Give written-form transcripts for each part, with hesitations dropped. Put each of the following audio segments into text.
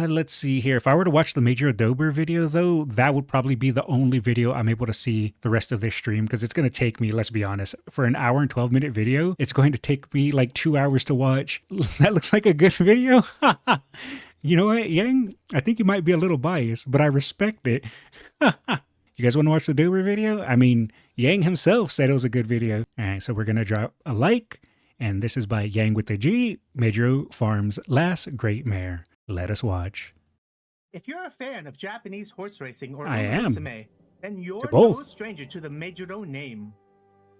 Let's see here. If I were to watch the Mejiro Dober video, though, that would probably be the only video I'm able to see the rest of this stream, because it's going to take me, let's be honest, for an hour and 12-minute video, it's going to take me like 2 hours to watch. That looks like a good video. You know what, Yang? I think you might be a little biased, but I respect it. You guys want to watch the Dober video? I mean, Yang himself said it was a good video. All right, so we're going to drop a like. And this is by Yangwithagi Mejiro Farm's last great mare. Let us watch. If you're a fan of Japanese horse racing or Musume, then you're no stranger to the Mejiro name.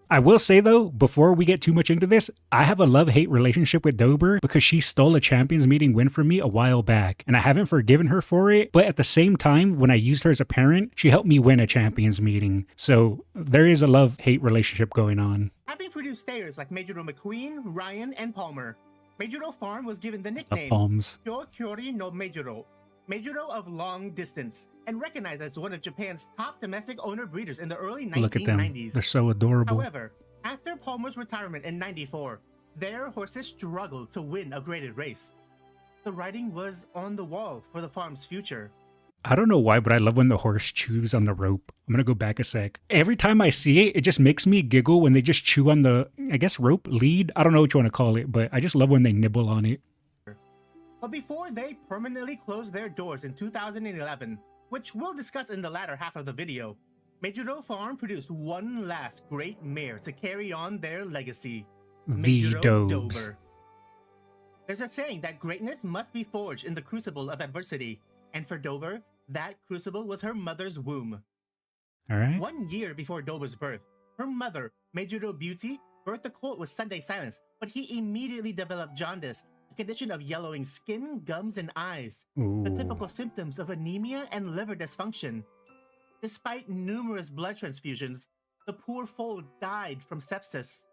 I will say though, before we get too much into this, I have a love-hate relationship with Dober because she stole a champions meeting win from me a while back, and I haven't forgiven her for it, but at the same time, when I used her as a parent, she helped me win a champions meeting. So there is a love-hate relationship going on. Having produced stayers like Mejiro McQueen, Ryan, and Palmer, Mejiro Farm was given the nickname Kyokyori no Mejiro, Mejiro of long distance, and recognized as one of Japan's top domestic owner breeders in the early 1990s. Look at them. They're so adorable. However, after Palmer's retirement in '94, their horses struggled to win a graded race. The writing was on the wall for the farm's future. I don't know why, but I love when the horse chews on the rope. I'm going to go back a sec. Every time I see it, it just makes me giggle when they just chew on the, I guess, rope lead. I don't know what you want to call it, but I just love when they nibble on it. But before they permanently closed their doors in 2011, which we'll discuss in the latter half of the video, Mejiro Farm produced one last great mare to carry on their legacy, Mejiro Dober. There's a saying that greatness must be forged in the crucible of adversity, and for Dober, that crucible was her mother's womb. All right. 1 year before Dober's birth, her mother, Mejiro Beauty, birthed a colt with Sunday silence, but he immediately developed jaundice, a condition of yellowing skin, gums, and eyes, the typical symptoms of anemia and liver dysfunction. Despite numerous blood transfusions, the poor foal died from sepsis.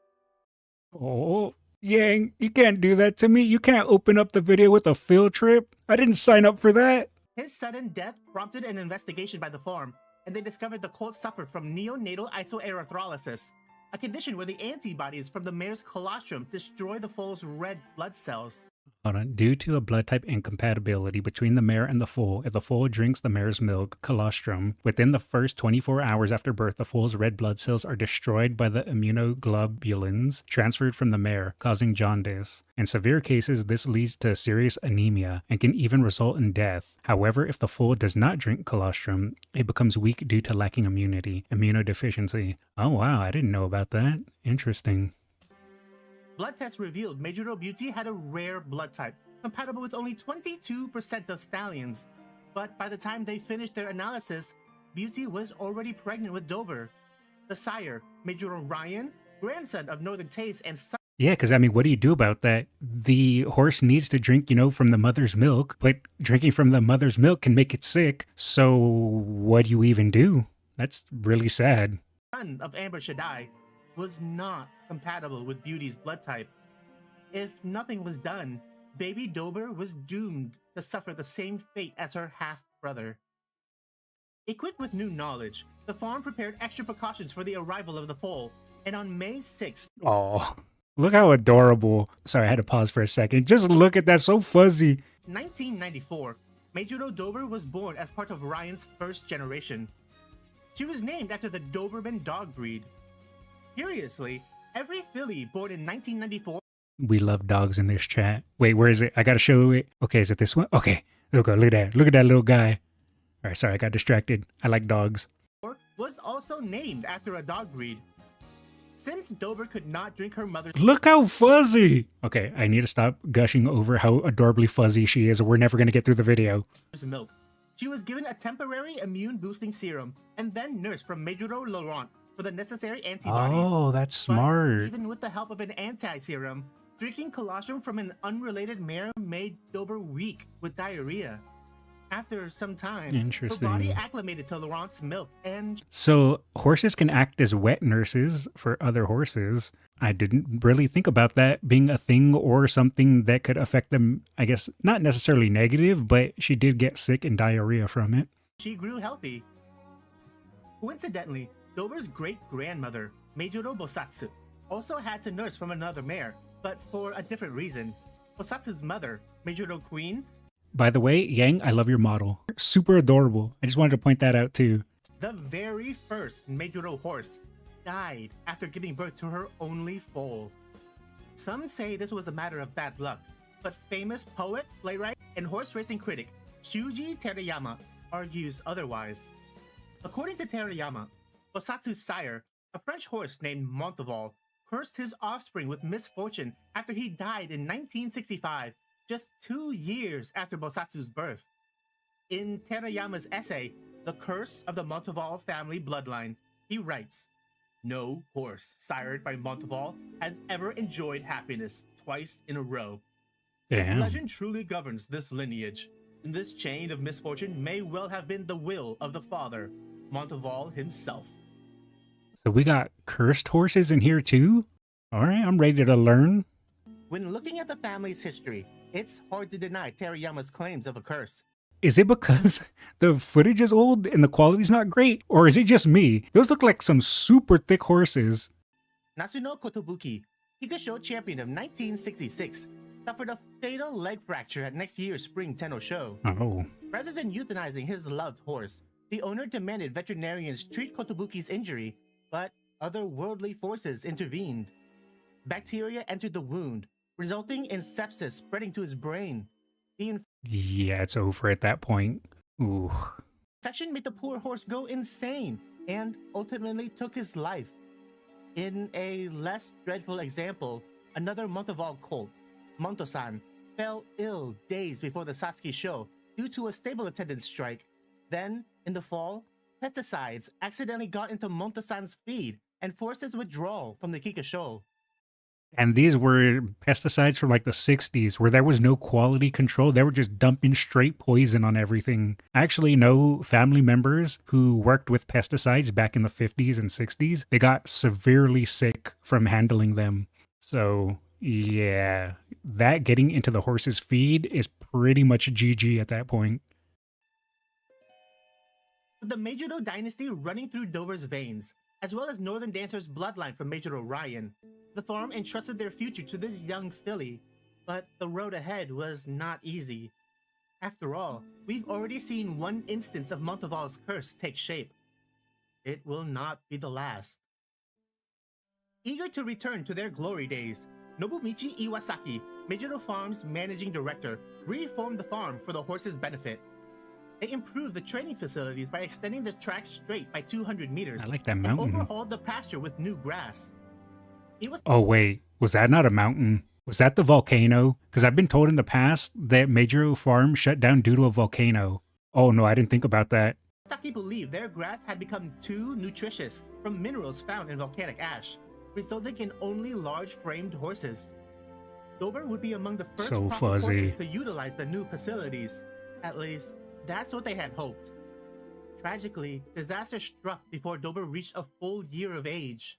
Oh, Yang, you can't do that to me. You can't open up the video with a field trip. I didn't sign up for that. His sudden death prompted an investigation by the farm, and they discovered the colt suffered from neonatal isoerythrolysis, a condition where the antibodies from the mare's colostrum destroy the foal's red blood cells. Hold on. Due to a blood type incompatibility between the mare and the foal, if the foal drinks the mare's milk, colostrum, within the first 24 hours after birth, the foal's red blood cells are destroyed by the immunoglobulins transferred from the mare, causing jaundice. In severe cases, this leads to serious anemia and can even result in death. However, if the foal does not drink colostrum, it becomes weak due to lacking immunodeficiency. Oh wow, I didn't know about that. Interesting. Blood tests revealed Mejiro Beauty had a rare blood type, compatible with only 22% of stallions. But by the time they finished their analysis, Beauty was already pregnant with Dober. The sire, Mejiro Ryan, grandson of Northern Taste and son. Yeah, because I mean, what do you do about that? The horse needs to drink, from the mother's milk, but drinking from the mother's milk can make it sick. So what do you even do? That's really sad. Son of Amber Shaddai was not compatible with Beauty's blood type. If nothing was done, baby Dober was doomed to suffer the same fate as her half-brother. Equipped with new knowledge, the farm prepared extra precautions for the arrival of the foal, and on May 6th... Oh, look how adorable. Sorry, I had to pause for a second. Just look at that, so fuzzy. 1994, Mejiro Dober was born as part of Ryan's first generation. She was named after the Doberman dog breed. Curiously, every filly born in 1994... We love dogs in this chat. Wait, where is it? I gotta show it. Okay, is it this one? Okay, look at that. Look at that little guy. All right, sorry, I got distracted. I like dogs. Was also named after a dog breed. Since Dober could not drink her mother's... Look how fuzzy! Okay, I need to stop gushing over how adorably fuzzy she is, or we're never gonna get through the video. ...milk. She was given a temporary immune-boosting serum, and then nursed from Mejiro Laurent for the necessary antibodies. Oh, that's smart. But even with the help of an anti-serum, drinking colostrum from an unrelated mare made Dober weak with diarrhea. After some time, her body acclimated to Laurent's milk and... So horses can act as wet nurses for other horses. I didn't really think about that being a thing or something that could affect them, I guess, not necessarily negative, but she did get sick and diarrhea from it. She grew healthy. Coincidentally, Dober's great-grandmother, Mejiro Bosatsu, also had to nurse from another mare, but for a different reason. Bosatsu's mother, Mejiro Queen... By the way, Yang, I love your model. Super adorable. I just wanted to point that out too. The very first Mejiro horse died after giving birth to her only foal. Some say this was a matter of bad luck, but famous poet, playwright, and horse racing critic Shuji Terayama argues otherwise. According to Terayama, Bosatsu's sire, a French horse named Monteval, cursed his offspring with misfortune after he died in 1965, just 2 years after Bosatsu's birth. In Terayama's essay, The Curse of the Monteval Family Bloodline, he writes, "No horse sired by Monteval has ever enjoyed happiness twice in a row. Damn. Legend truly governs this lineage. And this chain of misfortune may well have been the will of the father, Monteval himself." So we got cursed horses in here too? All right, I'm ready to learn. When looking at the family's history, it's hard to deny Terayama's claims of a curse. Is it because the footage is old and the quality's not great? Or is it just me? Those look like some super thick horses. Nasuno Kotobuki, Higasho champion of 1966, suffered a fatal leg fracture at next year's Spring Tenno show. Oh. Rather than euthanizing his loved horse, the owner demanded veterinarians treat Kotobuki's injury, but otherworldly forces intervened. Bacteria entered the wound, resulting in sepsis spreading to his brain. The Yeah, it's over at that point. Ooh. infection made the poor horse go insane and ultimately took his life. In a less dreadful example, another Monteval colt, Montosan, fell ill days before the Satsuki show due to a stable attendance strike. Then, in the fall, pesticides accidentally got into Montosan's feed and forced his withdrawal from the Kika show. And these were pesticides from like the 60s where there was no quality control. They were just dumping straight poison on everything. I actually know family members who worked with pesticides back in the 50s and 60s. They got severely sick from handling them. So, yeah, that getting into the horse's feed is pretty much GG at that point. With the Mejiro dynasty running through Dober's veins, as well as Northern Dancer's bloodline from Mejiro Ryan, the farm entrusted their future to this young filly, but the road ahead was not easy. After all, we've already seen one instance of Monteval's curse take shape. It will not be the last. Eager to return to their glory days, Nobumichi Iwasaki, Mejiro Farm's managing director, reformed the farm for the horses' benefit. They improved the training facilities by extending the track straight by 200 meters I like that and mountain. overhauled the pasture with new grass. Oh, wait. Was that not a mountain? Was that the volcano? Because I've been told in the past that Mejiro Farm shut down due to a volcano. Oh, no, I didn't think about that. Iwasaki believed their grass had become too nutritious from minerals found in volcanic ash, resulting in only large-framed horses. Dober would be among the first So proper fuzzy. horses to utilize the new facilities. At least, that's what they had hoped. Tragically, disaster struck before Dober reached a full year of age.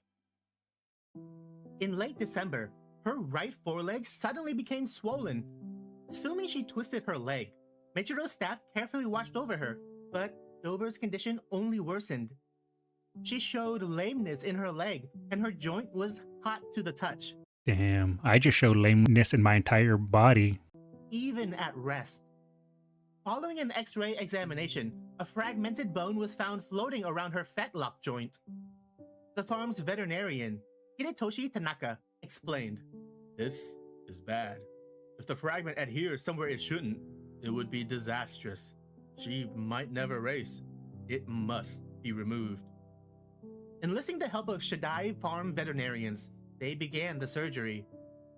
In late December, her right foreleg suddenly became swollen. Assuming she twisted her leg, Mejiro staff carefully watched over her, but Dober's condition only worsened. She showed lameness in her leg, and her joint was hot to the touch, Damn, I just showed lameness in my entire body. even at rest. Following an X-ray examination, a fragmented bone was found floating around her fetlock joint. The farm's veterinarian, Hidetoshi Tanaka, explained, "This is bad. If the fragment adheres somewhere it shouldn't, it would be disastrous. She might never race. It must be removed." Enlisting the help of Shadai farm veterinarians, they began the surgery.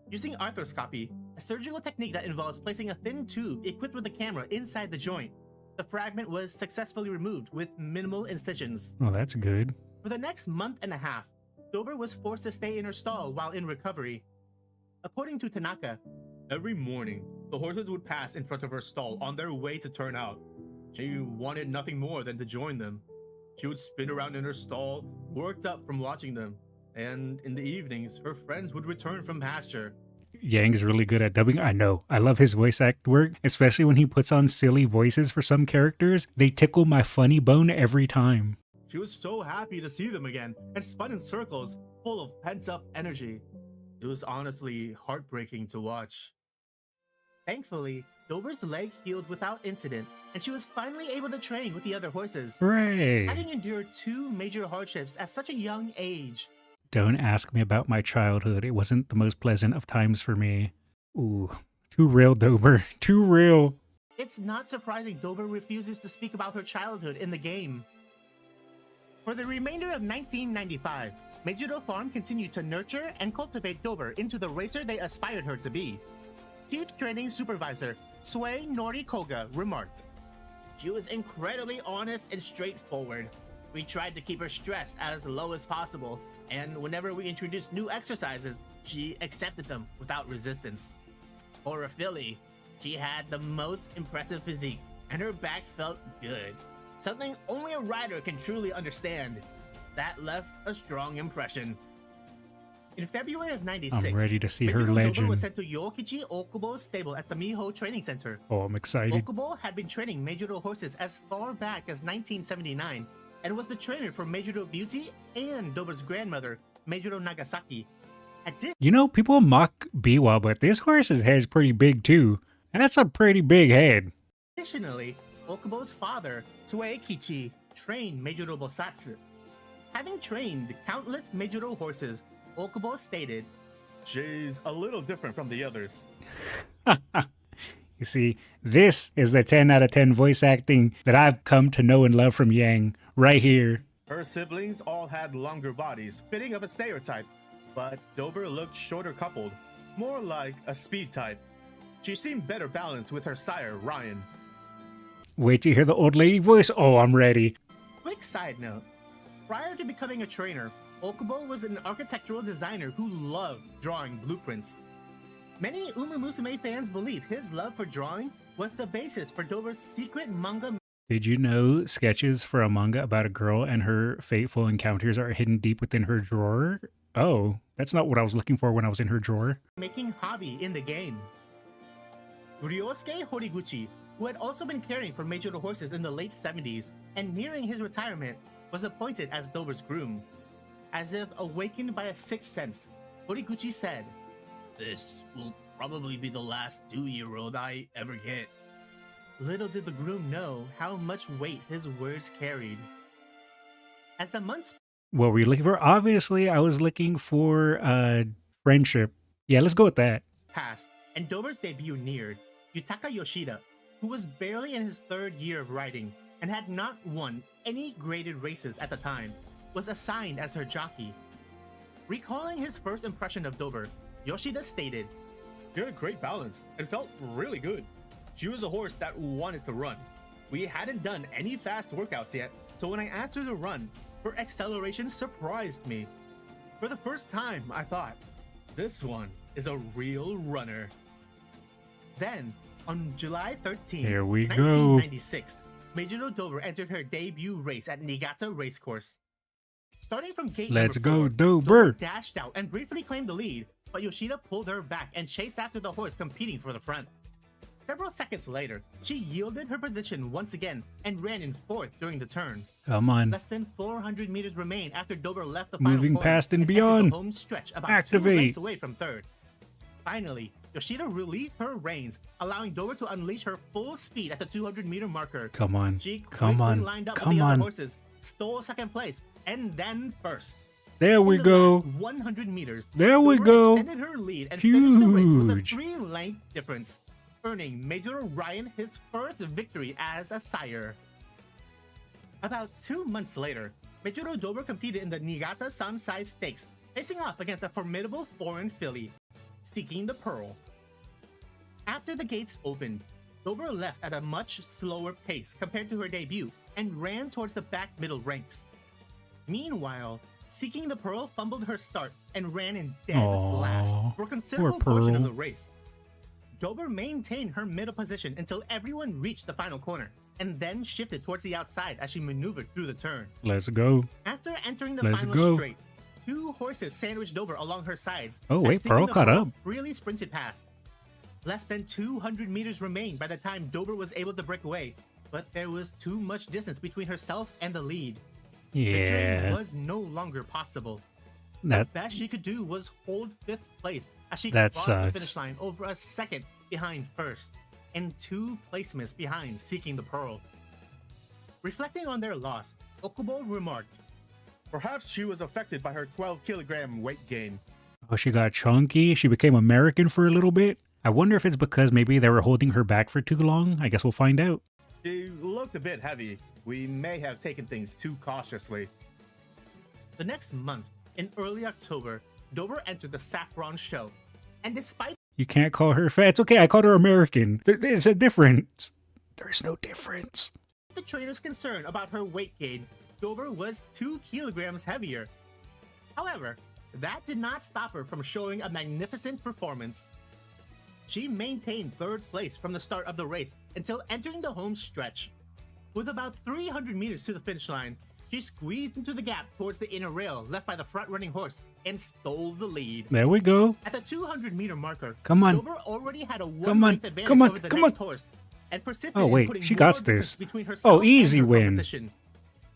Using arthroscopy, a surgical technique that involves placing a thin tube equipped with a camera inside the joint, the fragment was successfully removed with minimal incisions. Oh, that's good. For the next month and a half, Dober was forced to stay in her stall while in recovery. According to Tanaka, every morning, the horses would pass in front of her stall on their way to turn out. She wanted nothing more than to join them. She would spin around in her stall, worked up from watching them, and in the evenings, her friends would return from pasture. Yang is really good at dubbing. I know. I love his voice act work, especially when he puts on silly voices for some characters. They tickle my funny bone every time. She was so happy to see them again and spun in circles, full of pent-up energy. It was honestly heartbreaking to watch. Thankfully, Dober's leg healed without incident, and she was finally able to train with the other horses, Hooray! having endured 2 major hardships at such a young age. Don't ask me about my childhood. It wasn't the most pleasant of times for me. Ooh, too real, Dober. Too real. It's not surprising Dober refuses to speak about her childhood in the game. For the remainder of 1995, Mejiro Farm continued to nurture and cultivate Dober into the racer they aspired her to be. Chief Training Supervisor Sue Nori Koga remarked, "She was incredibly honest and straightforward. We tried to keep her stress as low as possible, and whenever we introduced new exercises, she accepted them without resistance. For a filly, she had the most impressive physique, and her back felt good. Something only a rider can truly understand. That left a strong impression." In February of 96, I'm ready to see her Mejiro Dober legend. was sent to Yokichi Okubo's stable at the Miho Training Center. Oh, I'm excited. Okubo had been training Mejiro horses as far back as 1979 and was the trainer for Mejiro Beauty and Dober's grandmother, Mejiro Nagasaki. You know, people mock Biwa, but this horse's head's pretty big too. And that's a pretty big head. Additionally, Okubo's father, Tsueikichi, trained Mejiro Bosatsu. Having trained countless Mejiro horses, Okubo stated, "She's a little different from the others." You see, this is the 10 out of 10 voice acting that I've come to know and love from Yang, right here. Her siblings all had longer bodies, fitting of a stereotype, but Dober looked shorter coupled, more like a speed type. She seemed better balanced with her sire, Ryan. Wait to hear the old lady voice. Oh, I'm ready. Quick side note. Prior to becoming a trainer, Okubo was an architectural designer who loved drawing blueprints. Many Umamusume fans believe his love for drawing was the basis for Dober's secret manga. Did you know sketches for a manga about a girl and her fateful encounters are hidden deep within her drawer? Oh, that's not what I was looking for when I was in her drawer. Making hobby in the game. Ryosuke Horiguchi, who had also been caring for Mejiro horses in the late 70s and nearing his retirement, was appointed as Dober's groom. As if awakened by a sixth sense, Horiguchi said, "This will probably be the last 2-year-old I ever get." Little did the groom know how much weight his words carried. As the months What were you looking for? Obviously, I was looking for friendship. Yeah, let's go with that. passed and Dober's debut neared, Yutaka Yoshida, who was barely in his 3rd year of riding and had not won any graded races at the time, was assigned as her jockey. Recalling his first impression of Dober, Yoshida stated, "She had a great balance and felt really good. She was a horse that wanted to run. We hadn't done any fast workouts yet, so when I asked her to run, her acceleration surprised me. For the first time, I thought, this one is a real runner." Then, on July 13, Here we go. 1996, Mejiro Dober entered her debut race at Niigata Racecourse. Starting from gate Let's number go, 4, Dober. dashed out and briefly claimed the lead, but Yoshida pulled her back and chased after the horse competing for the front. Several seconds later, she yielded her position once again and ran in 4th during the turn. Come on. Less than 400 meters remained after Dober left the final Moving corner past and entered beyond. the home stretch about Activate. 2 lengths away from 3rd. Finally, Yoshida released her reins, allowing Dober to unleash her full speed at the 200-meter marker. Come on. She Come quickly on. lined up with Come the other on. horses, stole 2nd place, and then 1st. There we In the go. last 100 meters, There we Dober go. extended her lead and finished the race with a Huge. 3-length difference, earning Mejiro Ryan his first victory as a sire. About 2 months later, Mejiro Dober competed in the Niigata Sansai Stakes, facing off against a formidable foreign filly, Seeking the Pearl. After the gates opened, Dober left at a much slower pace compared to her debut and ran towards the back middle ranks. Meanwhile, Seeking the Pearl fumbled her start and ran in dead Aw, last for a considerable poor portion of Pearl. the race. Dober maintained her middle position until everyone reached the final corner, and then shifted towards the outside as she maneuvered through the turn. Let's go. After entering the Let's final go. straight, 2 horses sandwiched Dober along her sides. Oh, as wait, Seeking Pearl the caught up. Freely sprinted past. Less than 200 meters remained by the time Dober was able to break away, but there was too much distance between herself and the lead. Victory Yeah. was no longer possible. That The best she could do was hold 5th place as she That crossed the sucks. finish line over a second behind first and 2 placements behind Seeking the Pearl. Reflecting on their loss, Okubo remarked, "Perhaps she was affected by her 12-kilogram weight gain." Oh, she got chunky? She became American for a little bit? I wonder if it's because maybe they were holding her back for too long. I guess we'll find out. She looked a bit heavy. We may have taken things too cautiously. The next month, in early October, Dober entered the Saffron show. And despite You can't call her fat. It's okay, I called her American. There's a difference. There's no difference. the trainer's concern about her weight gain, Dober was 2 kilograms heavier. However, that did not stop her from showing a magnificent performance. She maintained 3rd place from the start of the race until entering the home stretch. With about 300 meters to the finish line, she squeezed into the gap towards the inner rail left by the front-running horse and stole the lead. There we go. At the 200-meter marker, Come on. Dober already had a Come on. one-length advantage Come on. over the Come next on. horse and persisted Oh, in wait. putting She more got distance this. between herself Oh, easy and her win. competition.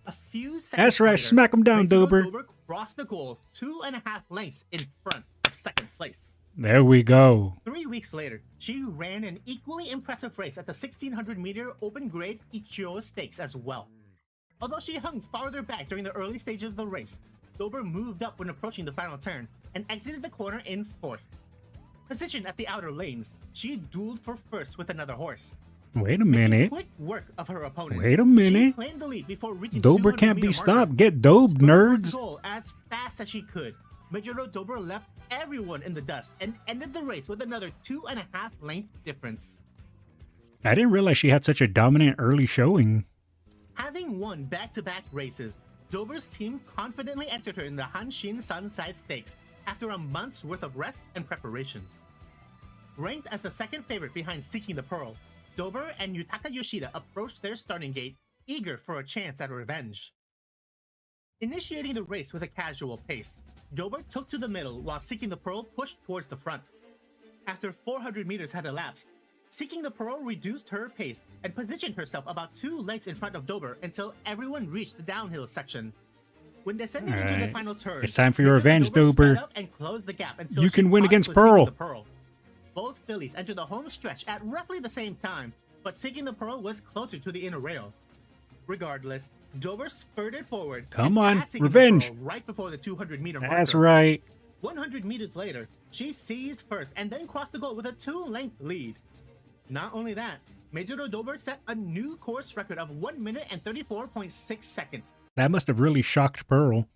A few seconds That's right. later, Smack him down, Mejiro Dober. Dober crossed the goal 2.5 lengths in front of 2nd place. There we go. 3 weeks later, she ran an equally impressive race at the 1600-meter open grade Ichio Stakes as well. Although she hung farther back during the early stages of the race, Dober moved up when approaching the final turn and exited the corner in 4th. Positioned at the outer lanes, she dueled for first with another horse. Wait a Making minute. quick work of her opponent. Wait a She minute. claimed the lead before reaching Dober the can't be 200-meter marker. stopped. Get Dobe, Spurred towards nerds. the goal as fast as she could. Mejiro Dober left everyone in the dust and ended the race with another 2.5 length difference. I didn't realize she had such a dominant early showing. Having won back-to-back races, Dober's team confidently entered her in the Hanshin Sunside Stakes after a month's worth of rest and preparation. Ranked as the 2nd favorite behind Seeking the Pearl, Dober and Yutaka Yoshida approached their starting gate, eager for a chance at revenge. Initiating the race with a casual pace, Dober took to the middle while Seeking the Pearl pushed towards the front. After 400 meters had elapsed, Seeking the Pearl reduced her pace and positioned herself about 2 lengths in front of Dober until everyone reached the downhill section. When descending into the Alright. final turn, It's time for your Mejiro revenge, Dober Dober. sped up and closed the gap until You she can win caught against with Seeking Pearl. the Pearl. Both fillies entered the home stretch at roughly the same time, but Seeking the Pearl was closer to the inner rail. Regardless, Dober spurted forward. Come and on, passed Seeking the revenge. Pearl right before the 200-meter marker. That's right. 100 meters later, she seized first and then crossed the goal with a 2-length lead. Not only that, Mejiro Dober set a new course record of 1 minute and 34.6 seconds. That must have really shocked Pearl.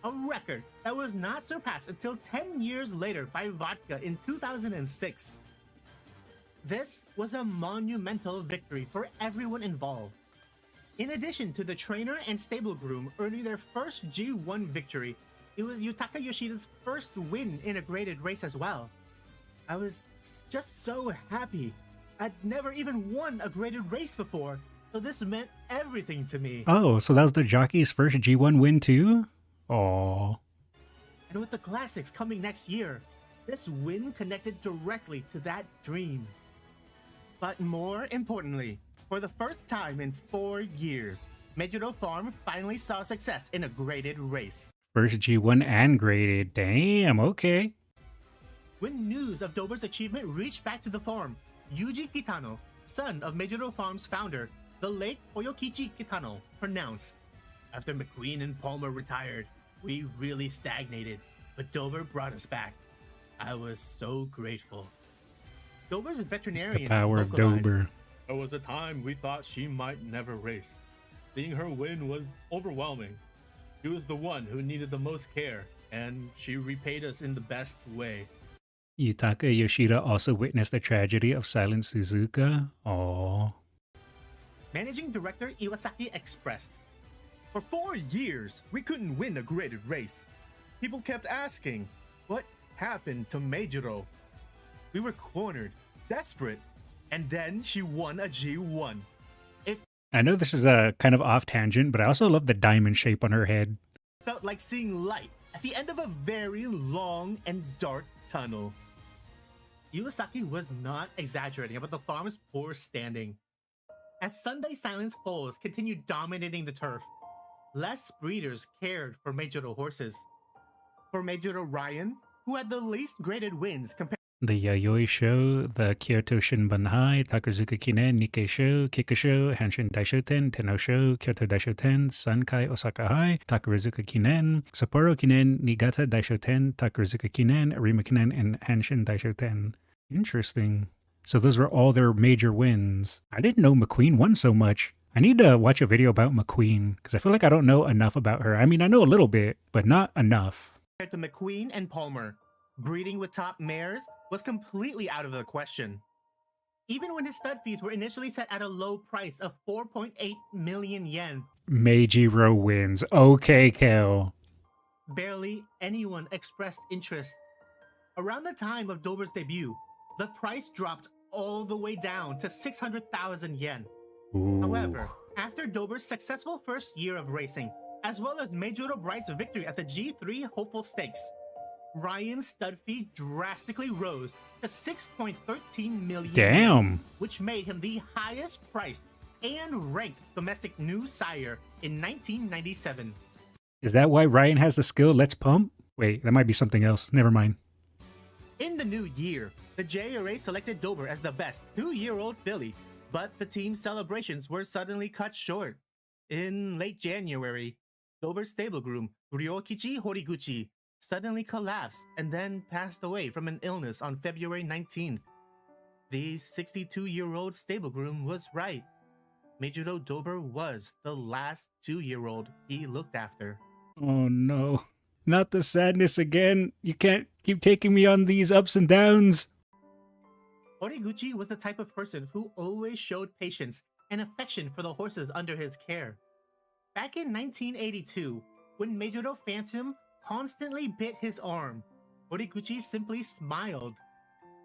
A record that was not surpassed until 10 years later by Vodka in 2006. This was a monumental victory for everyone involved. In addition to the trainer and stable groom earning their first G1 victory, it was Yutaka Yoshida's first win in a graded race as well. I was just so happy. I'd never even won a graded race before, so this meant everything to me. Oh, so that was the jockey's first G1 win too? Aww. And with the classics coming next year, this win connected directly to that dream. But more importantly, for the first time in 4 years, Mejiro Farm finally saw success in a graded race. First G1 and graded. Damn, okay. When news of Dober's achievement reached back to the farm, Yuji Kitano, son of Mejiro Farm's founder, the late Oyokichi Kitano, pronounced, "After McQueen and Palmer retired, we really stagnated, but Dober brought us back. I was so grateful." Dober's veterinarian The power of vocalized, Dober. "There was a time we thought she might never race. Seeing her win was overwhelming. She was the one who needed the most care, and she repaid us in the best way." Yutaka Yoshida also witnessed the tragedy of Silent Suzuka. Aww. Managing Director Iwasaki expressed, "For 4 years, we couldn't win a graded race. People kept asking, what happened to Mejiro? We were cornered, desperate, and then she won a G1. It I know this is a kind of off tangent, but I also love the diamond shape on her head. felt like seeing light at the end of a very long and dark tunnel." Iwasaki was not exaggerating about the farm's poor standing. As Sunday Silence foals continued dominating the turf, less breeders cared for Mejiro horses. For Mejiro Ryan, who had the least graded wins compared The Yayoi Show, the Kyoto Shinbanhai, Takazuka Kinen, Nikkei Show, Kikusho, Hanshin Daishoten, Tenno Show, Kyoto Daishoten, Sankai Osaka High, Takarazuka Kinen, Sapporo Kinen, Niigata Daishoten, Takarazuka Kinen, Arima Kinen, and Hanshin Daishoten. Interesting. So those were all their major wins. I didn't know McQueen won so much. I need to watch a video about McQueen, because I feel like I don't know enough about her. I mean, I know a little bit, but not enough. Compared to McQueen and Palmer, breeding with top mares was completely out of the question. Even when his stud fees were initially set at a low price of 4.8 million yen, Mejiro wins. Okay, Kel. barely anyone expressed interest. Around the time of Dober's debut, the price dropped all the way down to 600,000 yen. Ooh. However, after Dober's successful first year of racing, as well as Mejiro Bright's victory at the G3 Hopeful Stakes, Ryan's stud fee drastically rose to 6.13 million Damn. which made him the highest priced and ranked domestic new sire in 1997. Is that why Ryan has the skill Let's Pump? Wait, that might be something else. Never mind. In the new year, the JRA selected Dober as the best 2-year-old filly, but the team's celebrations were suddenly cut short. In late January, Dober's stable groom, Ryokichi Horiguchi, suddenly collapsed and then passed away from an illness on February 19th. The 62-year-old stable groom was right. Mejiro Dober was the last 2-year-old he looked after. Oh no. Not the sadness again. You can't keep taking me on these ups and downs. Horiguchi was the type of person who always showed patience and affection for the horses under his care. Back in 1982, when Mejiro Phantom constantly bit his arm, Horiguchi simply smiled.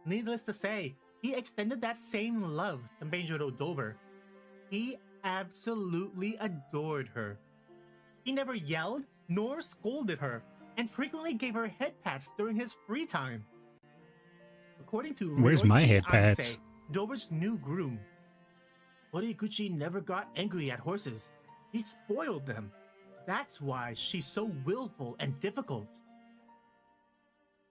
Needless to say, he extended that same love to Mejiro Dober. He absolutely adored her. He never yelled nor scolded her, and frequently gave her head pats during his free time. According to Where's my Ryoichi head pats? Ansei, Dober's new groom, Horiguchi never got angry at horses. He spoiled them. That's why she's so willful and difficult.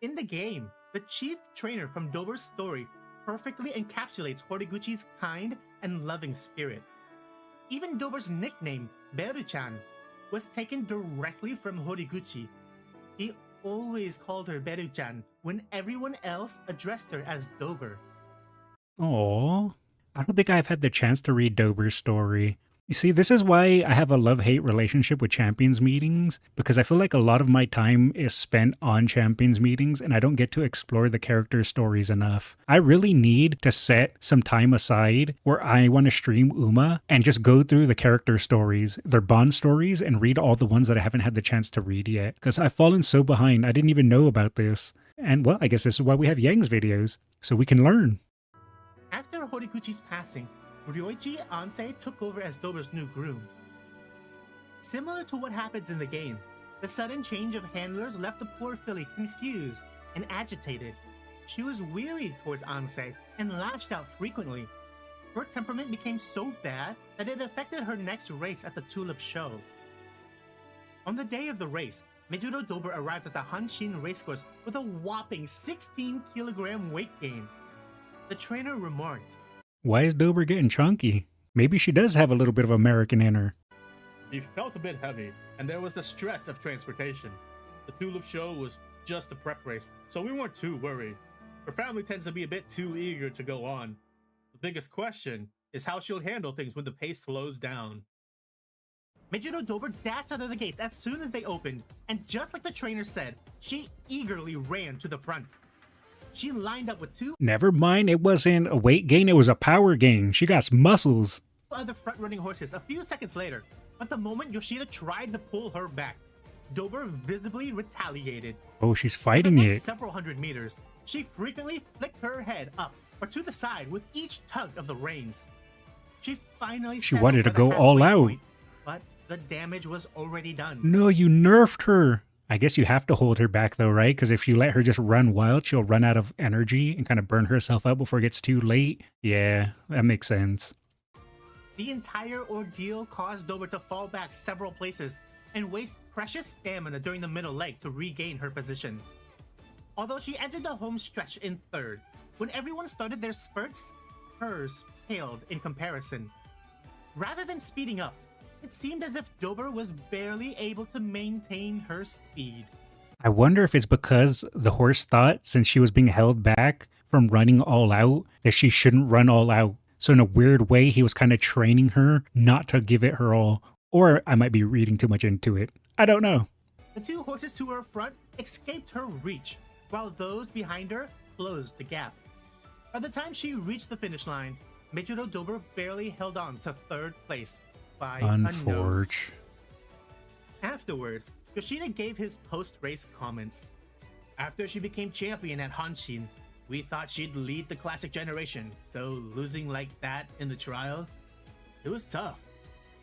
In the game, the chief trainer from Dober's story perfectly encapsulates Horiguchi's kind and loving spirit. Even Dober's nickname, Beru-chan, was taken directly from Horiguchi. He always called her Beru-chan when everyone else addressed her as Dober. Aww. I don't think I've had the chance to read Dober's story. You see, this is why I have a love-hate relationship with Champions meetings, because I feel like a lot of my time is spent on Champions meetings and I don't get to explore the character stories enough. I really need to set some time aside where I want to stream Uma and just go through the character stories, their bond stories, and read all the ones that I haven't had the chance to read yet, because I've fallen so behind. I didn't even know about this. And well, I guess this is why we have Yang's videos, so we can learn. After Horiguchi's passing, Ryoichi Ansei took over as Dober's new groom. Similar to what happens in the game, the sudden change of handlers left the poor filly confused and agitated. She was weary towards Ansei and lashed out frequently. Her temperament became so bad that it affected her next race at the Tulip Show. On the day of the race, Mejiro Dober arrived at the Hanshin racecourse with a whopping 16-kilogram weight gain. The trainer remarked, Why is Dober getting chunky? Maybe she does have a little bit of American in her. He felt a bit heavy, and there was the stress of transportation. The Tulip Show was just a prep race, so we weren't too worried. Her family tends to be a bit too eager to go on. The biggest question is how she'll handle things when the pace slows down. Mejiro Dober dashed out of the gates as soon as they opened, and just like the trainer said, she eagerly ran to the front. She lined up with two Never mind, it wasn't a weight gain, it was a power gain. She got muscles. other front-running horses a few seconds later, but the moment Yoshida tried to pull her back, Dober visibly retaliated. Oh, she's For fighting the next it. several hundred meters, she frequently flicked her head up or to the side with each tug of the reins. She finally She settled wanted to for the go all halfway out. point, but the damage was already done. No, you nerfed her. I guess you have to hold her back though, right? Because if you let her just run wild, she'll run out of energy and kind of burn herself out before it gets too late. Yeah, that makes sense. The entire ordeal caused Dober to fall back several places and waste precious stamina during the middle leg to regain her position. Although she entered the home stretch in third, when everyone started their spurts, hers paled in comparison. Rather than speeding up, it seemed as if Dober was barely able to maintain her speed. I wonder if it's because the horse thought, since she was being held back from running all out, that she shouldn't run all out. So in a weird way, he was kind of training her not to give it her all. Or I might be reading too much into it. I don't know. The two horses to her front escaped her reach, while those behind her closed the gap. By the time she reached the finish line, Mejiro Dober barely held on to third place by a nose. Afterwards, Yoshida gave his post-race comments. After she became champion at Hanshin, we thought she'd lead the classic generation, so losing like that in the trial, it was tough.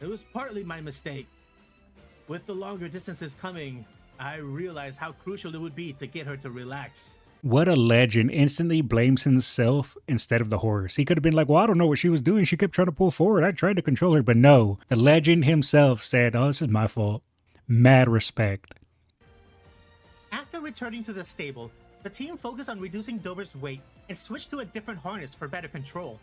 It was partly my mistake. With the longer distances coming, I realized how crucial it would be to get her to relax. What a legend. Instantly blames himself instead of the horse. He could have been like, well, I don't know what she was doing. She kept trying to pull forward. I tried to control her. But no, the legend himself said, oh, this is my fault. Mad respect. After returning to the stable, the team focused on reducing Dober's weight and switched to a different harness for better control.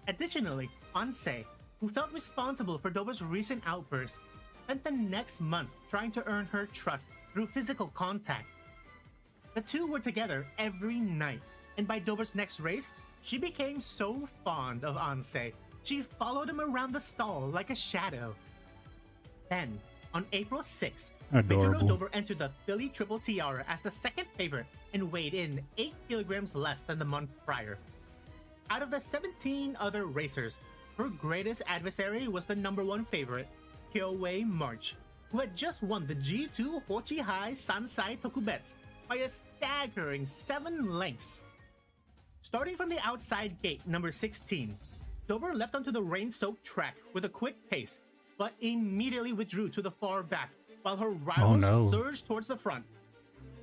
Additionally, Ansei, who felt responsible for Dober's recent outburst, spent the next month trying to earn her trust through physical contact. The two were together every night, and by Dober's next race, she became so fond of Ansei, she followed him around the stall like a shadow. Then, on April 6th, Mejiro Dober entered the Philly Triple Tiara as the second favorite and weighed in 8 kilograms less than the month prior. Out of the 17 other racers, her greatest adversary was the #1 favorite, Kyoei March, who had just won the G2 Hochihai Sansai Tokubetsu by a staggering 7 lengths. Starting from the outside gate, number 16, Dober leapt onto the rain-soaked track with a quick pace, but immediately withdrew to the far back, while her rivals surged towards the front.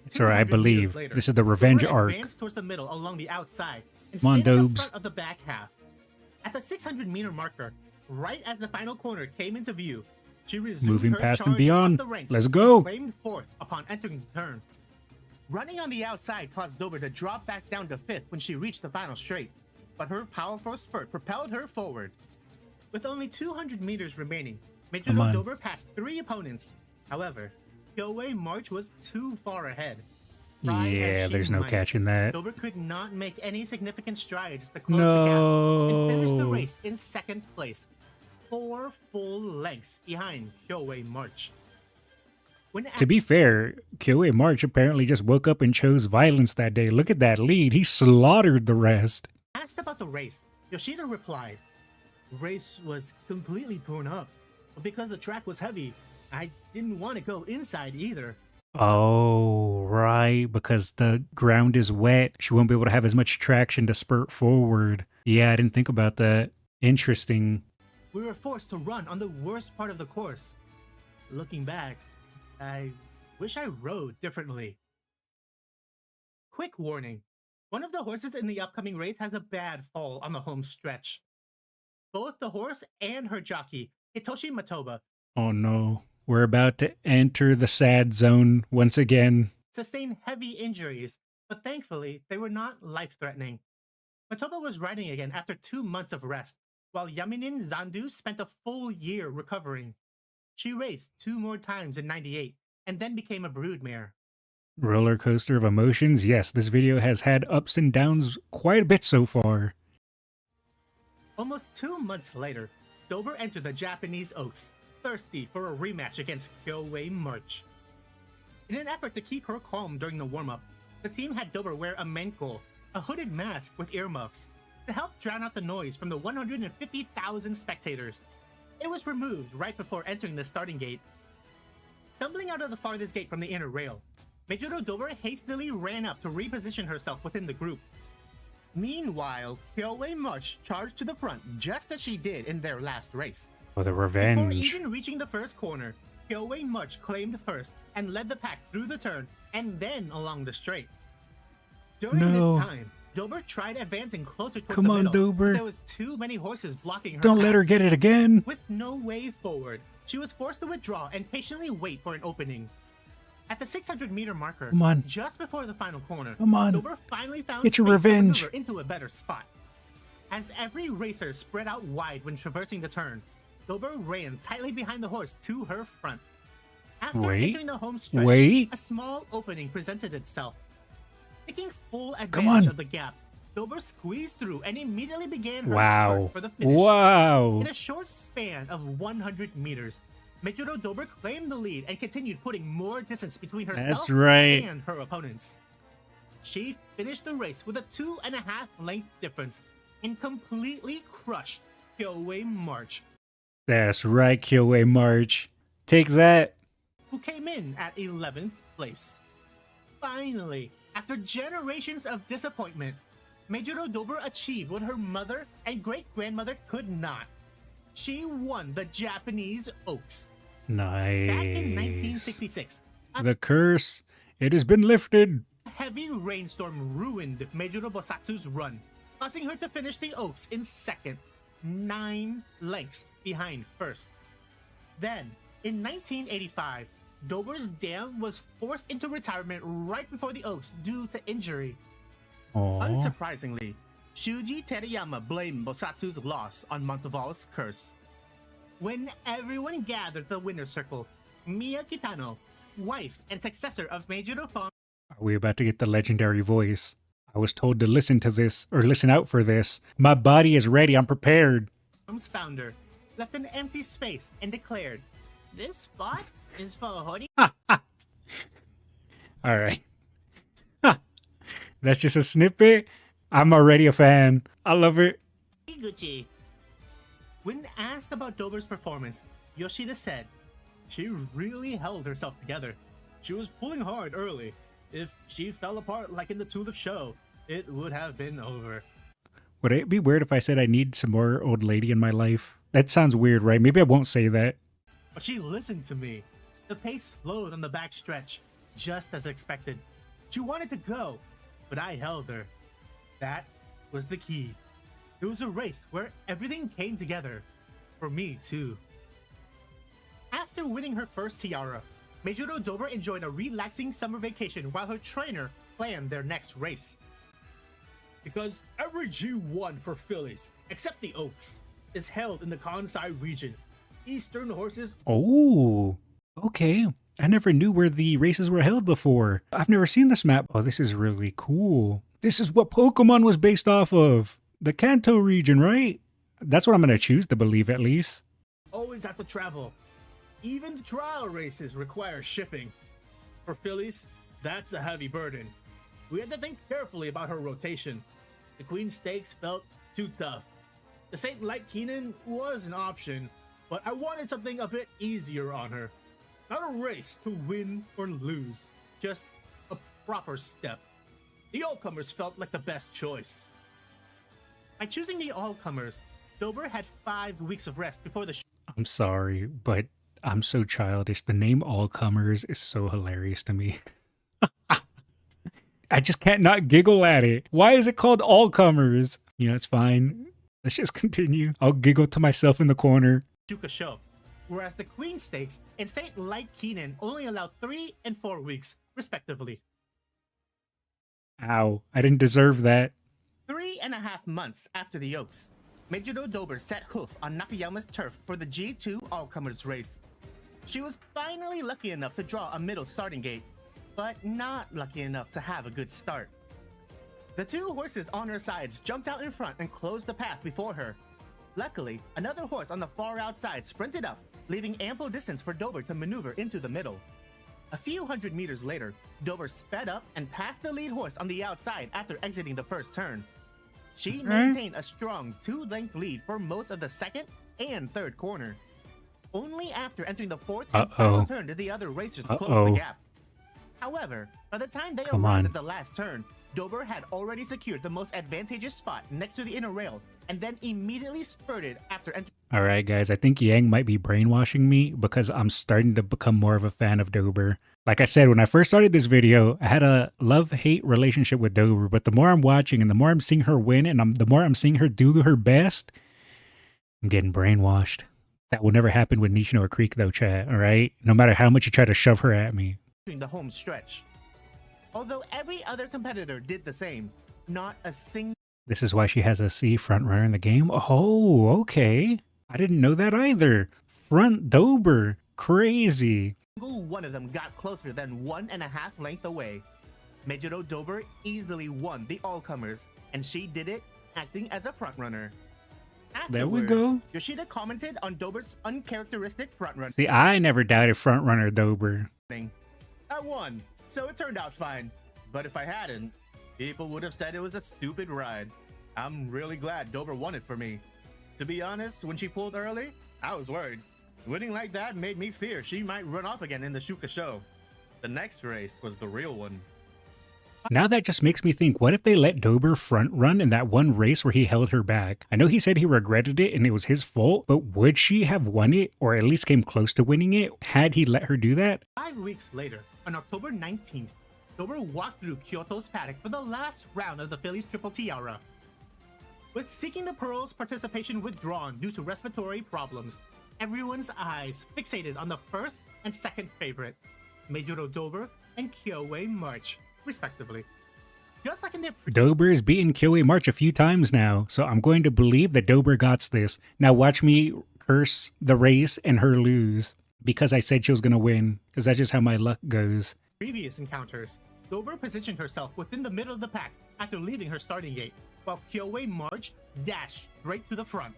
It's alright, I believe. Later, this is the revenge arc. Advanced towards the middle along the outside and stayed at the front of the back half. At the 600-meter marker, right as the final corner came into view, she resumed moving her past charge and beyond. up the ranks. Let's go. Claimed fourth upon entering the turn. Running on the outside caused Dober to drop back down to 5th when she reached the final straight, but her powerful spurt propelled her forward. With only 200 meters remaining, Mejiro Dober passed 3 opponents. However, Kyoei March was too far ahead. Yeah, there's no catching that. Dober could not make any significant strides to close the gap and finish the race in 2nd place, 4 full lengths behind Kyoei March. To be fair, Kyoei March apparently just woke up and chose violence that day. Look at that lead. He slaughtered the rest. Asked about the race, Yoshida replied, "The race was completely torn up, but because the track was heavy, I didn't want to go inside either." Oh, right. Because the ground is wet. She won't be able to have as much traction to spurt forward. Yeah, I didn't think about that. Interesting. We were forced to run on the worst part of the course. Looking back, I wish I rode differently. Quick warning. One of the horses in the upcoming race has a bad fall on the home stretch. Both the horse and her jockey, Hitoshi Matoba, oh no. We're about to enter the sad zone once again. Sustained heavy injuries, but thankfully they were not life-threatening. Matoba was riding again after 2 months of rest, while Yaminin Zandu spent a full year recovering. She raced 2 more times in '98 and then became a broodmare. Roller coaster of emotions? Yes, this video has had ups and downs quite a bit so far. Almost 2 months later, Dober entered the Japanese Oaks, thirsty for a rematch against Kyoei March. In an effort to keep her calm during the warm-up, the team had Dober wear a menko, a hooded mask with earmuffs, to help drown out the noise from the 150,000 spectators. It was removed right before entering the starting gate. Stumbling out of the farthest gate from the inner rail, Mejiro Dober hastily ran up to reposition herself within the group. Meanwhile, Kyoei March charged to the front just as she did in their last race. For the revenge. Before even reaching the first corner, Kyoei March claimed first and led the pack through the turn and then along the straight. During this time, Dober tried advancing closer towards the middle, Dober. but there was too many horses blocking her Don't path. let her get it again. With no way forward, she was forced to withdraw and patiently wait for an opening. At the 600-meter marker, Come on. just before the final corner, Come on. Dober finally found Get your space to revenge. maneuver into a better spot. As every racer spread out wide when traversing the turn, Dober ran tightly behind the horse to her front. After entering the home stretch, a small opening presented itself. Taking full advantage of the gap, Dober squeezed through and immediately began her spurt for the finish. In a short span of 100 meters, Mejiro Dober claimed the lead and continued putting more distance between herself and her opponents. She finished the race with a 2.5 length difference and completely crushed Kyoei March. That's right, Kyoei March. Take that. Who came in at 11th place. Finally, after generations of disappointment, Mejiro Dober achieved what her mother and great-grandmother could not. She won the Japanese Oaks. Nice. Back in 1966, the curse, it has been lifted. A heavy rainstorm ruined Mejiro Bosatsu's run, causing her to finish the Oaks in second, 9 lengths behind first. Then, in 1985, Dober's dam was forced into retirement right before the Oaks due to injury. Unsurprisingly, Shuji Terayama blamed Bosatsu's loss on Monteval's curse. When everyone gathered at the winner's circle, Miya Kitano, wife and successor of Mejiro Farm, are we about to get the legendary voice? I was told to listen to this, or listen out for this. My body is ready, I'm prepared. Farm's founder, left an empty space and declared, "This spot is for Hori." Alright. That's just a snippet. I'm already a fan. I love it. Gucci. When asked about Dober's performance, Yoshida said, "She really held herself together. She was pulling hard early. If she fell apart like in the Tulip show, it would have been over." Would it be weird if I said I need some more old lady in my life? That sounds weird, right? Maybe I won't say that. But she listened to me. The pace slowed on the back stretch, just as expected. She wanted to go, but I held her. That was the key. It was a race where everything came together. For me, too. After winning her first tiara, Mejiro Dober enjoyed a relaxing summer vacation while her trainer planned their next race. Because every G1 for fillies, except the Oaks, is held in the Kansai region. Eastern horses... Oh, okay. I never knew where the races were held before. I've never seen this map. Oh, this is really cool. This is what Pokemon was based off of. The Kanto region, right? That's what I'm going to choose to believe, at least. Always have to travel. Even the trial races require shipping. For fillies, that's a heavy burden. We had to think carefully about her rotation. The Queen Stakes felt too tough. The St. Light Keenan was an option, but I wanted something a bit easier on her. Not a race to win or lose, just a proper step. The All-Comers felt like the best choice. By choosing the All-Comers, Dober had 5 weeks of rest before the show. I'm sorry, but I'm so childish. The name All-Comers is so hilarious to me. I just can't not giggle at it. Why is it called All-Comers? You know, it's fine. Let's just continue. I'll giggle to myself in the corner. Show, whereas the Queen Stakes and St. Light Keenan only allowed 3 and 4 weeks, respectively. Ow, I didn't deserve that. 3.5 months after the Oaks, Mejiro Dober set hoof on Nakayama's turf for the G2 All-Comers race. She was finally lucky enough to draw a middle starting gate, but not lucky enough to have a good start. The 2 horses on her sides jumped out in front and closed the path before her. Luckily, another horse on the far outside sprinted up, leaving ample distance for Dober to maneuver into the middle. A few hundred meters later, Dober sped up and passed the lead horse on the outside after exiting the first turn. She maintained a strong 2-length lead for most of the second and third corner. Only after entering the fourth and final turn did the other racers close the gap. However, by the time they arrived at the last turn, Dober had already secured the most advantageous spot next to the inner rail and then immediately spurted after entering. Alright guys, I think Yang might be brainwashing me because I'm starting to become more of a fan of Dober. Like I said, when I first started this video, I had a love-hate relationship with Dober, but the more I'm watching and the more I'm seeing her win and the more I'm seeing her do her best, I'm getting brainwashed. That will never happen with Nishino or Creek though, chat, alright? No matter how much you try to shove her at me. during the home stretch. Although every other competitor did the same, not a single This is why she has a C front runner in the game. Oh, okay. I didn't know that either. Front Dober. Crazy. one of them got closer than 1.5 length away. Mejiro Dober easily won the all-comers, and she did it acting as a frontrunner. There we Afterwards, go. Yoshida commented on Dober's uncharacteristic frontrunning. See, I never doubted front runner Dober. I won, so it turned out fine. But if I hadn't, people would have said it was a stupid ride. I'm really glad Dober won it for me. To be honest, when she pulled early, I was worried. Winning like that made me fear she might run off again in the Shuka show. The next race was the real one. Now that just makes me think, what if they let Dober front run in that one race where he held her back? I know he said he regretted it and it was his fault, but would she have won it, or at least came close to winning it, had he let her do that? 5 weeks later, on October 19th, Dober walked through Kyoto's paddock for the last round of the Phillies Triple Tiara. With Seeking the Pearls participation withdrawn due to respiratory problems, everyone's eyes fixated on the first and second favorite, Mejiro Dober and Kyoei March, respectively. Just like in their Dober has beaten Kyoei March a few times now, so I'm going to believe that Dober got this. Now watch me curse the race and her lose, because I said she was going to win, because that's just how my luck goes. previous encounters, Dober positioned herself within the middle of the pack after leaving her starting gate, while Kyoei March dashed straight to the front.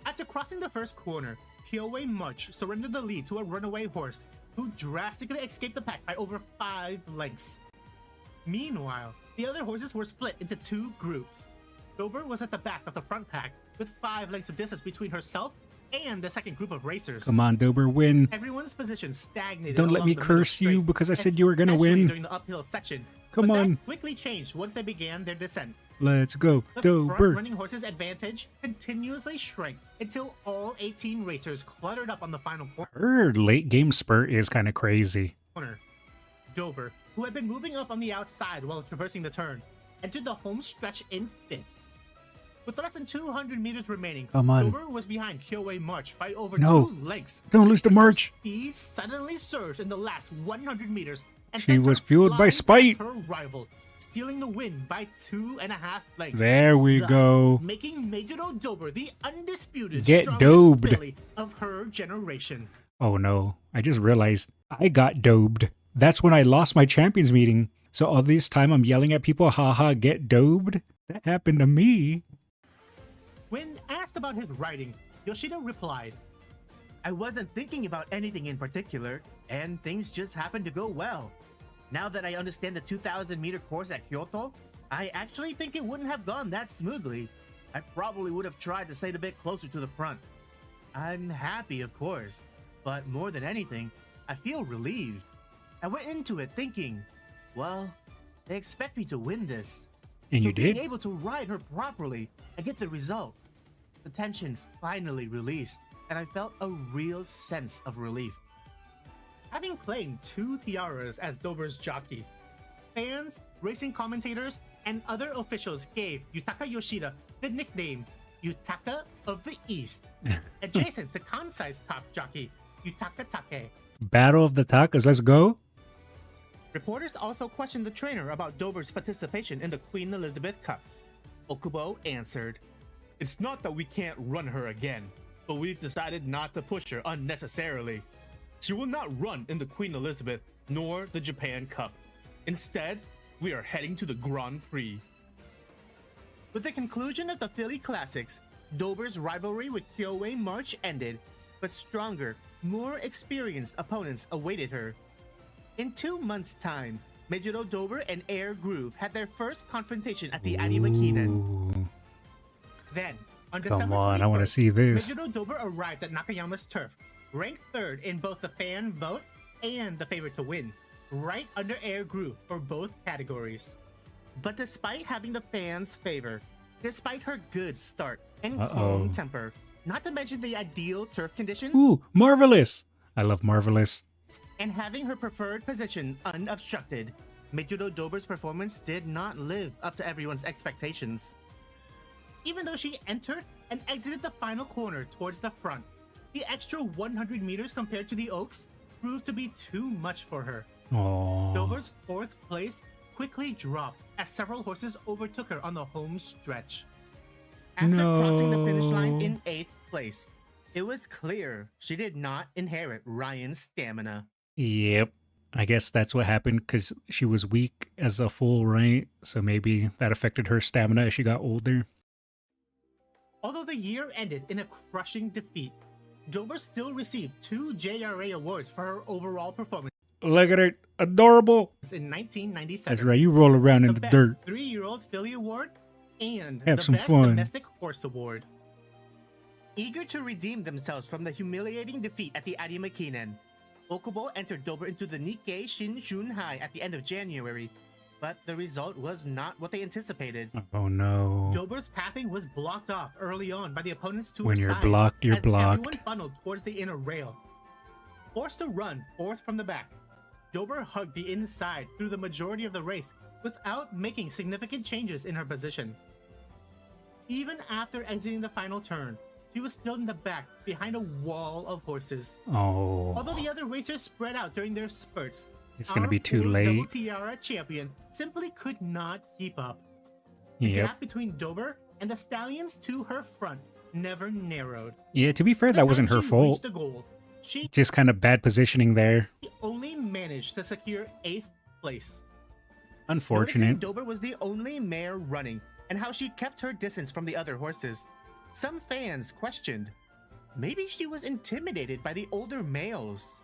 After crossing the first corner, Kyoei March surrendered the lead to a runaway horse, who drastically escaped the pack by over 5 lengths. Meanwhile, the other horses were split into 2 groups. Dober was at the back of the front pack, with 5 lengths of distance between herself and the second group of racers. Come on, Dober, win. Everyone's position stagnated. Don't let along me the middle curse you straight, because I said you were going to especially win. during the uphill section. Come but on. That quickly changed once they began their descent. Let's go, The Dober. front-running horse's advantage continuously shrank until all 18 racers cluttered up on the final Her late game spurt is kind of crazy. corner. Dober, who had been moving up on the outside while traversing the turn, entered the home stretch in 5th. With less than 200 meters remaining, Come on. Dober was behind Kyoei March by over No. 2 lengths. Don't lose to March. Speed suddenly surged in the last 100 meters, and She sent her was fueled by flying spite. past her rival, stealing the win by 2.5 lengths. There we thus go. making Mejiro Dober the undisputed Get strongest dobed. filly of her generation. Oh no, I just realized I got dobed. That's when I lost my champions meeting. So all this time I'm yelling at people, haha, get dobed? That happened to me. When asked about his riding, Yoshida replied, "I wasn't thinking about anything in particular, and things just happened to go well. Now that I understand the 2,000-meter course at Kyoto, I actually think it wouldn't have gone that smoothly. I probably would have tried to stay a bit closer to the front. I'm happy, of course, but more than anything, I feel relieved. I went into it thinking, well, they expect me to win this. And So you being did? able to ride her properly and get the result. The tension finally released, and I felt a real sense of relief." Having claimed 2 tiaras as Dober's jockey, fans, racing commentators, and other officials gave Yutaka Yoshida the nickname Yutaka of the East, adjacent to Kansai's top jockey, Yutaka Take. Battle of the Takas, let's go. Reporters also questioned the trainer about Dober's participation in the Queen Elizabeth Cup. Okubo answered, It's not that we can't run her again, but we've decided not to push her unnecessarily. She will not run in the Queen Elizabeth nor the Japan Cup. Instead, we are heading to the Grand Prix. With the conclusion of the Philly Classics, Dober's rivalry with Kyoei March ended, but stronger, more experienced opponents awaited her. In 2 months' time, Mejiro Dober and Air Groove had their first confrontation at the Animakinen. Ooh, Then, on come December on, I want to 21st, see this. Mejiro Dober arrived at Nakayama's turf, ranked 3rd in both the fan vote and the favorite to win, right under Air Groove for both categories. But despite having the fans' favor, despite her good start and calm temper, not to mention the ideal turf conditions, Ooh, Marvelous. I love Marvelous. and having her preferred position unobstructed, Mejiro Dober's performance did not live up to everyone's expectations. Even though she entered and exited the final corner towards the front, the extra 100 meters compared to the Oaks proved to be too much for her. Oh, Dober's 4th place quickly dropped as several horses overtook her on the home stretch. After crossing the finish line in 8th place, it was clear she did not inherit Ryan's stamina. yep. I guess that's what happened because she was weak as a foal, right? So maybe that affected her stamina as she got older. Although the year ended in a crushing defeat, Dober still received 2 JRA awards for her overall performance Look at her, adorable. in 1997. That's right, you roll around in The the Best dirt. 3-year-old Filly Award and Have the some Best fun. Domestic Horse Award. Eager to redeem themselves from the humiliating defeat at the Arimakinen, Okubo entered Dober into the Nikkei Shinshunhai at the end of January, but the result was not what they anticipated. Oh no. Dober's pathing was blocked off early on by the opponents to When her you're sides, blocked, you're as blocked. everyone funneled towards the inner rail. Forced to run 4th from the back, Dober hugged the inside through the majority of the race without making significant changes in her position. Even after exiting the final turn, she was still in the back behind a wall of horses. Oh, Although the other racers spread out during their spurts, it's gonna our be too poor late. Double Tiara champion simply could not keep up. The Yep. gap between Dober and the stallions to her front never narrowed. Yeah, to be fair, By the that wasn't time her she fault. reached the goal, she Just kind of bad positioning there. only managed to secure 8th place. Noticing Unfortunate. Dober was the only mare running and how she kept her distance from the other horses, some fans questioned, maybe she was intimidated by the older males.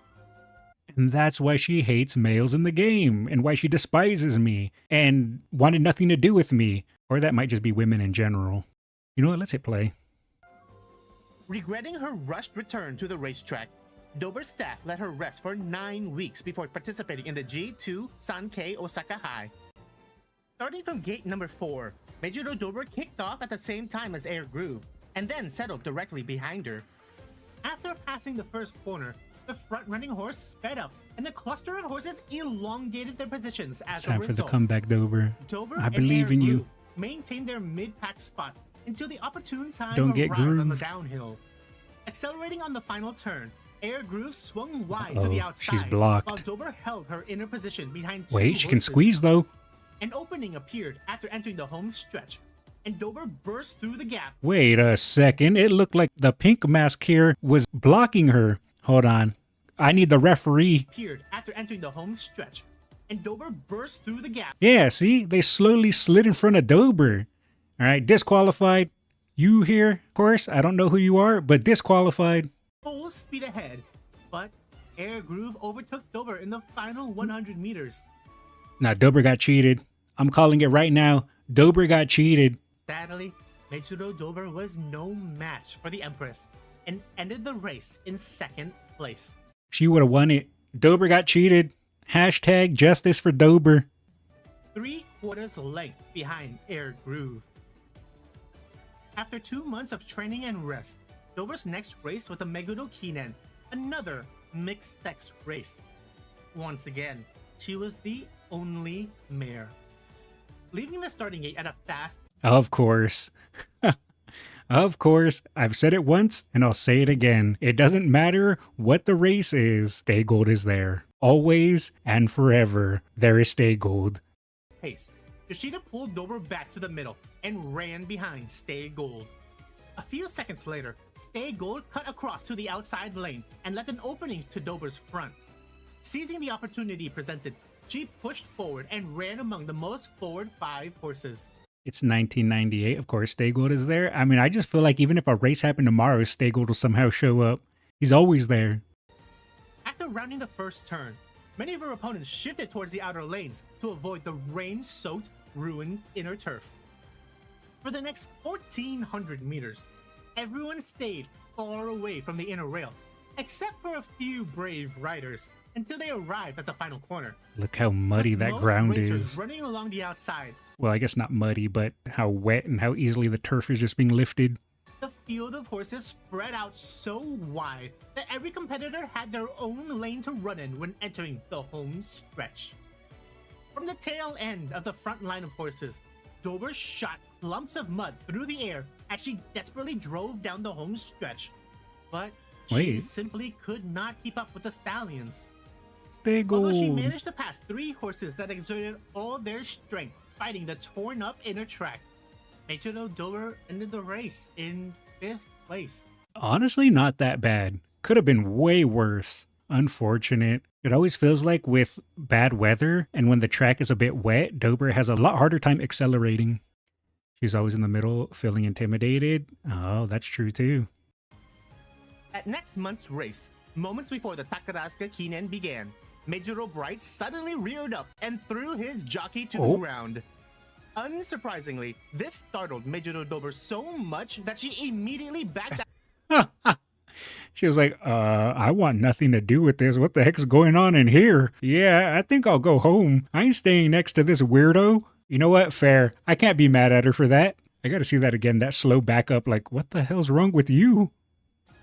And that's why she hates males in the game and why she despises me and wanted nothing to do with me. Or that might just be women in general. You know what? Let's hit play. Regretting her rushed return to the racetrack, Dober's staff let her rest for 9 weeks before participating in the G2 Sankei Osaka High. Starting from gate number 4, Mejiro Dober kicked off at the same time as Air Groove, and then settled directly behind her. After passing the first corner, the front-running horse sped up, and the cluster of horses elongated their positions as It's a time for the result. comeback, Dober. Dober I and believe Air in you. Groove maintained their mid-pack spots until the opportune time Don't get arrived on the grooved. downhill. Accelerating on the final turn, Air Groove swung wide to the Uh-oh, outside, she's blocked. while Dober held her inner position behind 2 Wait, she can horses. squeeze though. An opening appeared after entering the home stretch, and Dober burst through the gap. Wait a second. It looked like the pink mask here was blocking her. Hold on. I need the referee. Appeared after entering the home stretch, and Dober burst through the gap. Yeah, see? They slowly slid in front of Dober. All right, disqualified. You here, of course. I don't know who you are, but disqualified. Full speed ahead, but Air Groove overtook Dober in the final 100 meters. Now, Dober got cheated. I'm calling it right now. Dober got cheated. Sadly, Mejiro Dober was no match for the Empress and ended the race in 2nd place. She would have won it. Dober got cheated. Hashtag justice for Dober. 3/4 length behind Air Groove. After 2 months of training and rest, Dober's next race was the Meguro Kinen, another mixed-sex race. Once again, she was the only mare. Leaving the starting gate at a fast Of course. Of course. I've said it once and I'll say it again. It doesn't matter what the race is. Stay Gold is there. Always and forever. There is Stay Gold. pace, Yoshida pulled Dober back to the middle and ran behind Stay Gold. A few seconds later, Stay Gold cut across to the outside lane and left an opening to Dober's front. Seizing the opportunity presented, she pushed forward and ran among the most forward 5 horses. It's 1998. Of course, Stay Gold is there. I mean, I just feel like even if a race happened tomorrow, Stay Gold will somehow show up. He's always there. After rounding the first turn, many of her opponents shifted towards the outer lanes to avoid the rain-soaked, ruined inner turf. For the next 1,400 meters, everyone stayed far away from the inner rail, except for a few brave riders, until they arrived at the final corner. Look how muddy With that most ground racers is. running along the outside, Well, I guess not muddy, but how wet and how easily the turf is just being lifted. the field of horses spread out so wide that every competitor had their own lane to run in when entering the home stretch. From the tail end of the front line of horses, Dober shot clumps of mud through the air as she desperately drove down the home stretch. But she Wait. simply could not keep up with the stallions. Stay Although she gold. managed to pass 3 horses that exerted all their strength fighting the torn up inner track, Mejiro Dober ended the race in 5th place. Honestly, not that bad. Could have been way worse. Unfortunate. It always feels like with bad weather and when the track is a bit wet, Dober has a lot harder time accelerating. She's always in the middle, feeling intimidated. Oh, that's true too. At next month's race, moments before the Takarazuka Kinen began, Mejiro Bright suddenly reared up and threw his jockey to the ground. Unsurprisingly, this startled Mejiro Dober so much that she immediately backed out. She was like, I want nothing to do with this. What the heck's going on in here? Yeah, I think I'll go home. I ain't staying next to this weirdo. You know what? Fair. I can't be mad at her for that. I gotta see that again, that slow backup. Like, what the hell's wrong with you?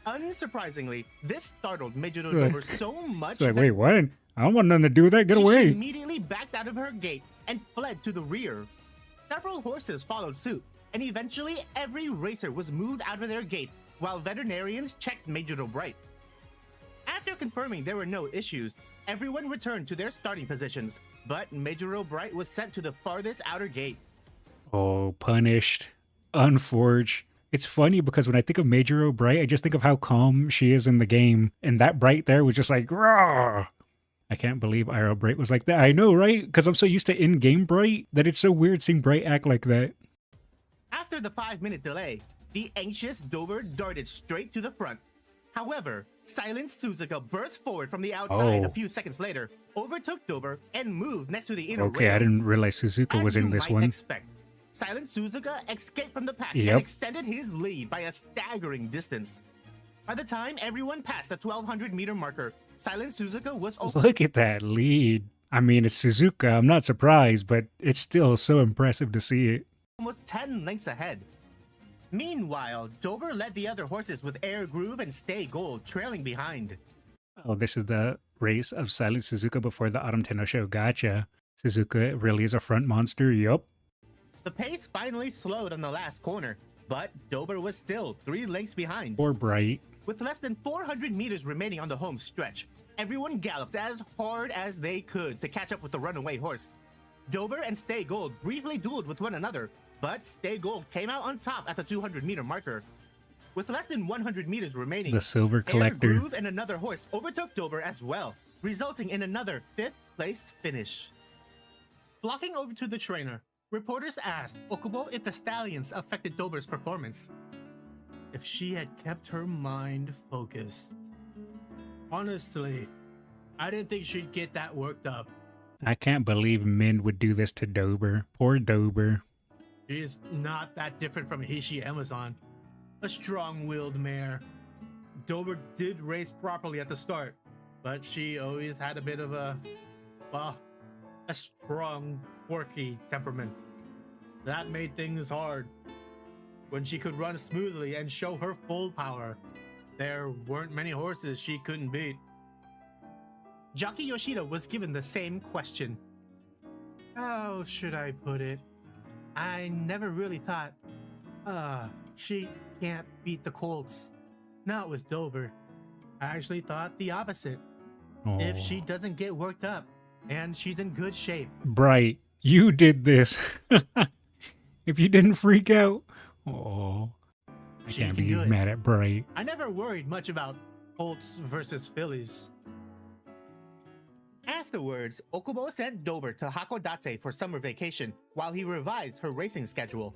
Unsurprisingly, this startled Mejiro Dober so much She's like, that wait, what? I don't want nothing to do with that. Get she away. immediately backed out of her gate and fled to the rear. Several horses followed suit, and eventually every racer was moved out of their gate while veterinarians checked Mejiro Bright. After confirming there were no issues, everyone returned to their starting positions, but Mejiro Bright was sent to the farthest outer gate. Oh, punished. Unforged. It's funny because when I think of Mejiro Bright, I just think of how calm she is in the game. And that Bright there was just like, raw. I can't believe IRL Bright was like that. I know, right? Because I'm so used to in-game Bright that it's so weird seeing Bright act like that. After the 5-minute delay, the anxious Dober darted straight to the front. However, Silent Suzuka burst forward from the outside a few seconds later, overtook Dober, and moved next to the inner Okay, rail. I didn't realize Suzuka was in this one. Expect, Silent Suzuka escaped from the pack and extended his lead by a staggering distance. By the time everyone passed the 1200-meter marker, Silent Suzuka was Look at that lead. I mean, it's Suzuka. I'm not surprised, but it's still so impressive to see it. almost 10 lengths ahead. Meanwhile, Dober led the other horses with Air Groove and Stay Gold trailing behind. Oh, this is the race of Silent Suzuka before the Autumn Tenno show. Gotcha. Suzuka really is a front monster. Yup. The pace finally slowed on the last corner, but Dober was still 3 lengths behind. Poor Bright. With less than 400 meters remaining on the home stretch, everyone galloped as hard as they could to catch up with the runaway horse. Dober and Stay Gold briefly dueled with one another, but Stay Gold came out on top at the 200-meter marker. With less than 100 meters remaining, The Silver Collector. Air Groove and another horse overtook Dober as well, resulting in another 5th place finish. Flocking over to the trainer, reporters asked Okubo if the stallions affected Dober's performance. If she had kept her mind focused. Honestly, I didn't think she'd get that worked up. I can't believe Min would do this to Dober. Poor Dober. She's not that different from Hishi Amazon, a strong-willed mare. Dober did race properly at the start, but she always had a bit of a strong, quirky temperament. That made things hard. When she could run smoothly and show her full power, there weren't many horses she couldn't beat. Jockey Yoshida was given the same question. How should I put it? I never really thought, she can't beat the Colts. Not with Dober. I actually thought the opposite. If she doesn't get worked up, and she's in good shape. Bright, you did this. If you didn't freak out. I can't be mad at Bright. I never worried much about Colts versus Phillies. Afterwards, Okubo sent Dober to Hakodate for summer vacation while he revised her racing schedule.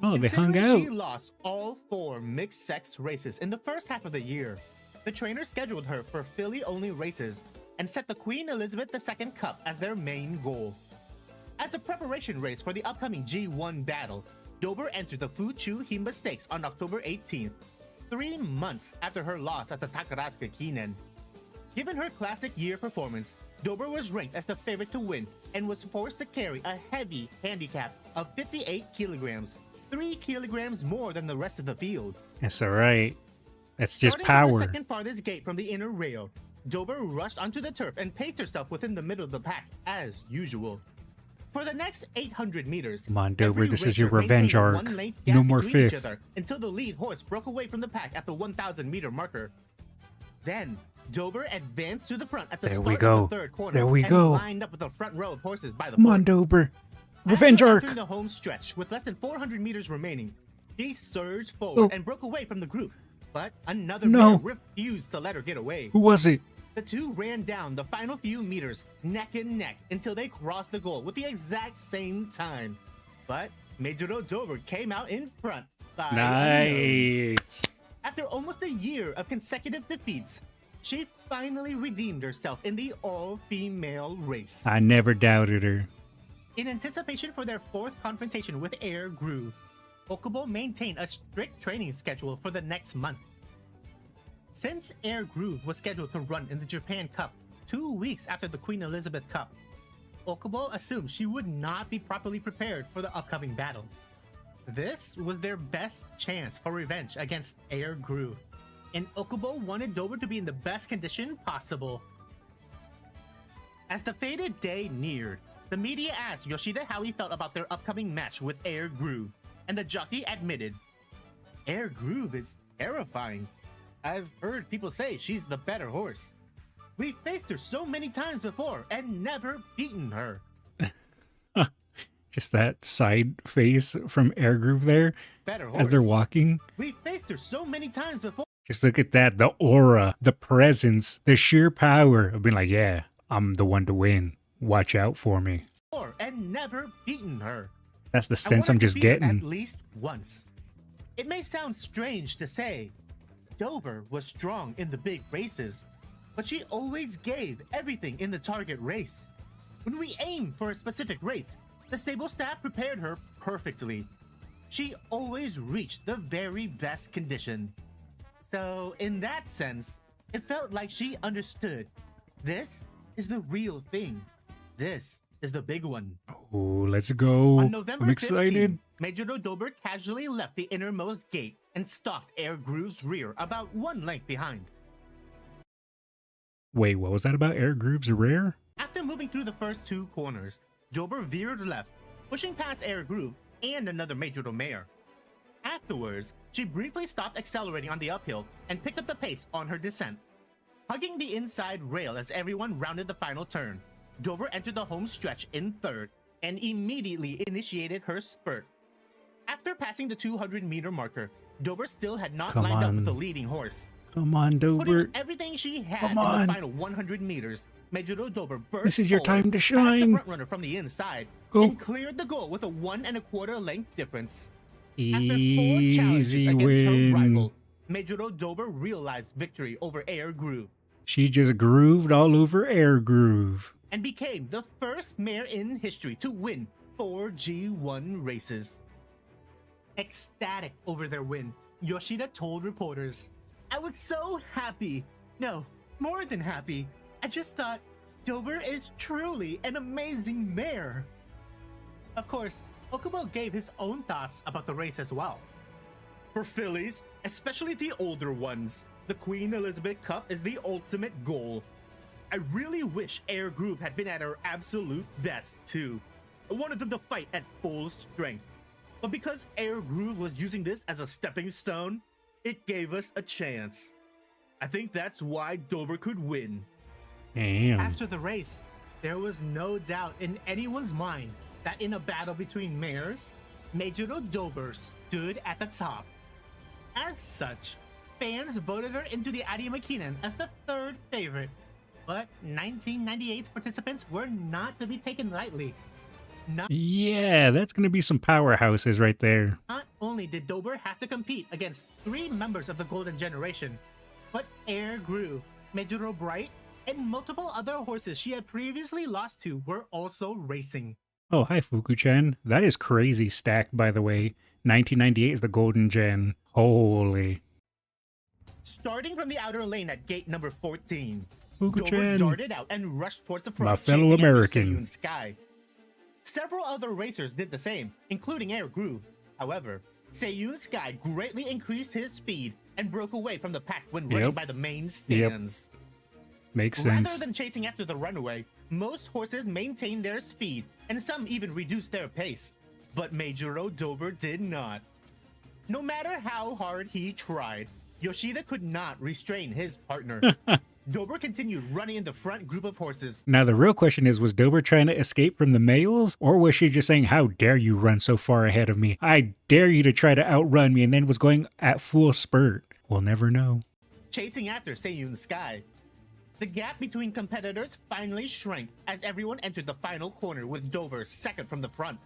Oh, they hung Considering out. She lost all 4 mixed-sex races in the first half of the year. The trainer scheduled her for filly-only races and set the Queen Elizabeth II Cup as their main goal. As a preparation race for the upcoming G1 battle, Dober entered the Fuchu Himba Stakes on October 18th, 3 months after her loss at the Takarazuka Kinen. Given her classic year performance, Dober was ranked as the favorite to win and was forced to carry a heavy handicap of 58 kilograms, 3 kilograms more than the rest of the field. That's all right. That's just Starting from the power. second farthest gate from the inner rail, Dober rushed onto the turf and paced herself within the middle of the pack, as usual. For the next 800 meters, Come on, Dober, every this is racer your revenge maintained a arc. 1-length gap No more between each fifth. other until the lead horse broke away from the pack at the 1,000-meter marker. Then, Dober advanced to the front at the There we start go. of the third corner There we and go. lined up with the front row of horses by the Come fort. on, Dober. Revenge After arc. entering the home stretch with less than 400 meters remaining, she surged forward Oh. and broke away from the group. But another No. mare refused to let her get away. Who was it? The two ran down the final few meters neck and neck until they crossed the goal with the exact same time. But Mejiro Dober came out in front by a nose. Nice. After almost a year of consecutive defeats, she finally redeemed herself in the all-female race. I never doubted her. In anticipation for their fourth confrontation with Air Groove, Okubo maintained a strict training schedule for the next month. Since Air Groove was scheduled to run in the Japan Cup 2 weeks after the Queen Elizabeth Cup, Okubo assumed she would not be properly prepared for the upcoming battle. This was their best chance for revenge against Air Groove, and Okubo wanted Dober to be in the best condition possible. As the fated day neared, the media asked Yoshida how he felt about their upcoming match with Air Groove, and the jockey admitted, "Air Groove is terrifying. I've heard people say she's the better horse. We've faced her so many times before and never beaten her." Just that side face from Air Groove there Better horse. as they're walking. We've faced her so many times before Just look at that. The aura, the presence, the sheer power of being like, yeah, I'm the one to win. Watch out for me. and never beaten her. That's the I sense wanted I'm to just beat her getting. at least once. It may sound strange to say, Dober was strong in the big races, but she always gave everything in the target race. When we aimed for a specific race, the stable staff prepared her perfectly. She always reached the very best condition. So, in that sense, it felt like she understood. This is the real thing. This is the big one. Oh, let's go. On November I'm excited. 15, Mejiro Dober casually left the innermost gate and stalked Air Groove's rear about one length behind. Wait, what was that about Air Groove's rare? After moving through the first two corners, Dober veered left, pushing past Air Groove and another Mejiro mare. Afterwards, she briefly stopped accelerating on the uphill and picked up the pace on her descent. Hugging the inside rail as everyone rounded the final turn, Dober entered the home stretch in third and immediately initiated her spurt. After passing the 200-meter marker, Dober still had not Come lined up on. with the leading horse. Come on, Putting Dober. everything she had Come in on. the final 100 meters, Mejiro Dober burst This is your forward, time to past shine. the front runner from the inside, Go. and cleared the goal with a 1 1/4 length difference. After 4 Easy challenges against win. her rival, Mejiro Dober realized victory over Air Groove She just grooved all over Air Groove. and became the first mare in history to win 4 G1 races. Ecstatic over their win, Yoshida told reporters, "I was so happy. No, more than happy. I just thought Dober is truly an amazing mare." Of course, Okubo gave his own thoughts about the race as well. For fillies, especially the older ones, the Queen Elizabeth Cup is the ultimate goal. I really wish Air Groove had been at her absolute best too. I wanted them to fight at full strength. But because Air Groove was using this as a stepping stone, it gave us a chance. I think that's why Dober could win. Damn. After the race, there was no doubt in anyone's mind that in a battle between mares, Mejiro Dober stood at the top. As such, fans voted her into the Arimakinen as the third favorite. But 1998's participants were not to be taken lightly. Yeah, that's going to be some powerhouses right there. Not only did Dober have to compete against 3 members of the Golden Generation, but Air Groove, Mejiro Bright, and multiple other horses she had previously lost to were also racing. Oh, hi, Fuku-chan. That is crazy stacked, by the way. 1998 is the Golden Gen. Holy. Starting from the outer lane at gate number 14, Dober Fuku-chan. darted out and rushed towards the front, My fellow chasing after American. Seiyun Sky. Several other racers did the same, including Air Groove. However, Seiyun Sky greatly increased his speed and broke away from the pack when running Yep. by the main stands. Makes Rather sense. than chasing after the runaway, most horses maintained their speed, and some even reduced their pace. But Mejiro Dober did not. No matter how hard he tried, Yoshida could not restrain his partner. Dober continued running in the front group of horses. Now, the real question is, was Dober trying to escape from the males? Or was she just saying, how dare you run so far ahead of me? I dare you to try to outrun me, and then was going at full spurt. We'll never know. Chasing after Seiyun's sky. The gap between competitors finally shrank as everyone entered the final corner with Dober second from the front.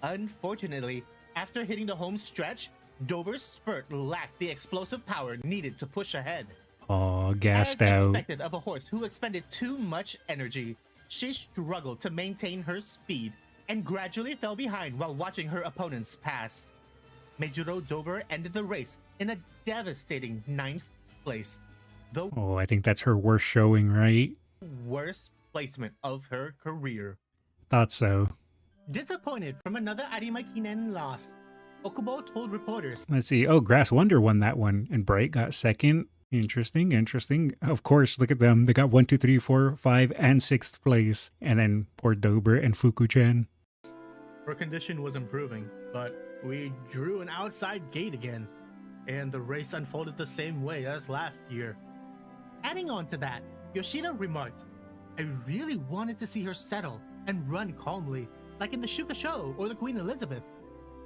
Unfortunately, after hitting the home stretch, Dober's spurt lacked the explosive power needed to push ahead. Oh, gassed As out. expected of a horse who expended too much energy, she struggled to maintain her speed and gradually fell behind while watching her opponents pass. Mejiro Dober ended the race in a devastating 9th place. The Oh, I think that's her worst showing, right? worst placement of her career. Thought so. Disappointed from another Arima Kinen loss, Okubo told reporters, Let's see. Oh, Grass Wonder won that one, and Bright got second. Interesting, interesting. Of course, look at them. They got 1, 2, 3, 4, 5, and 6th place. And then poor Dober and Fuku-chan. Her condition was improving, but we drew an outside gate again, and the race unfolded the same way as last year. Adding on to that, Yoshida remarked, I really wanted to see her settle and run calmly, like in the Shuka Show or the Queen Elizabeth.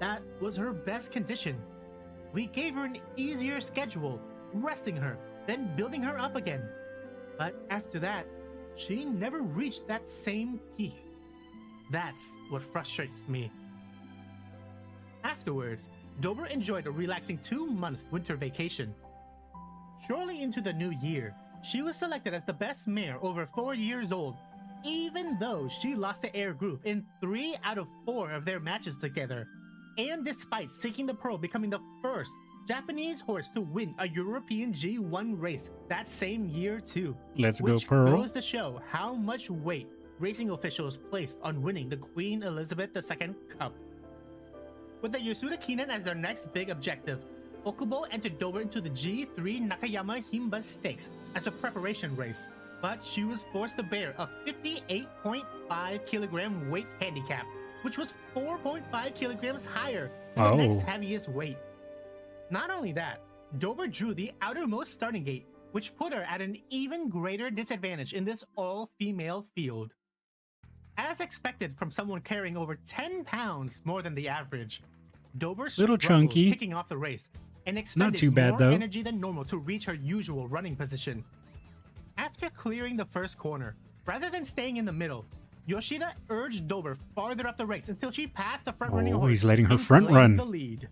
That was her best condition. We gave her an easier schedule, resting her, then building her up again. But after that, she never reached that same peak. That's what frustrates me. Afterwards, Dober enjoyed a relaxing 2-month winter vacation. Shortly into the new year, she was selected as the best mare over 4 years old, even though she lost to Air Group in 3 out of 4 of their matches together, and despite seeking the Pearl becoming the first Japanese horse to win a European G1 race that same year too. Let's go, Which Pearl. goes to show how much weight racing officials placed on winning the Queen Elizabeth II Cup. With the Yasuda Kinen as their next big objective, Okubo entered Dober into the G3 Nakayama Himba Stakes as a preparation race, but she was forced to bear a 58.5 kilogram weight handicap, which was 4.5 kilograms higher than the next heaviest weight. Not only that, Dober drew the outermost starting gate, which put her at an even greater disadvantage in this all-female field. As expected from someone carrying over 10 pounds more than the average, Dober Little struggled chunky. kicking off the race and expended too bad, more though. energy than normal to reach her usual running position. After clearing the first corner, rather than staying in the middle, Yoshida urged Dober farther up the race until she passed the front-running Oh, horse. he's letting her and front claimed run. the lead.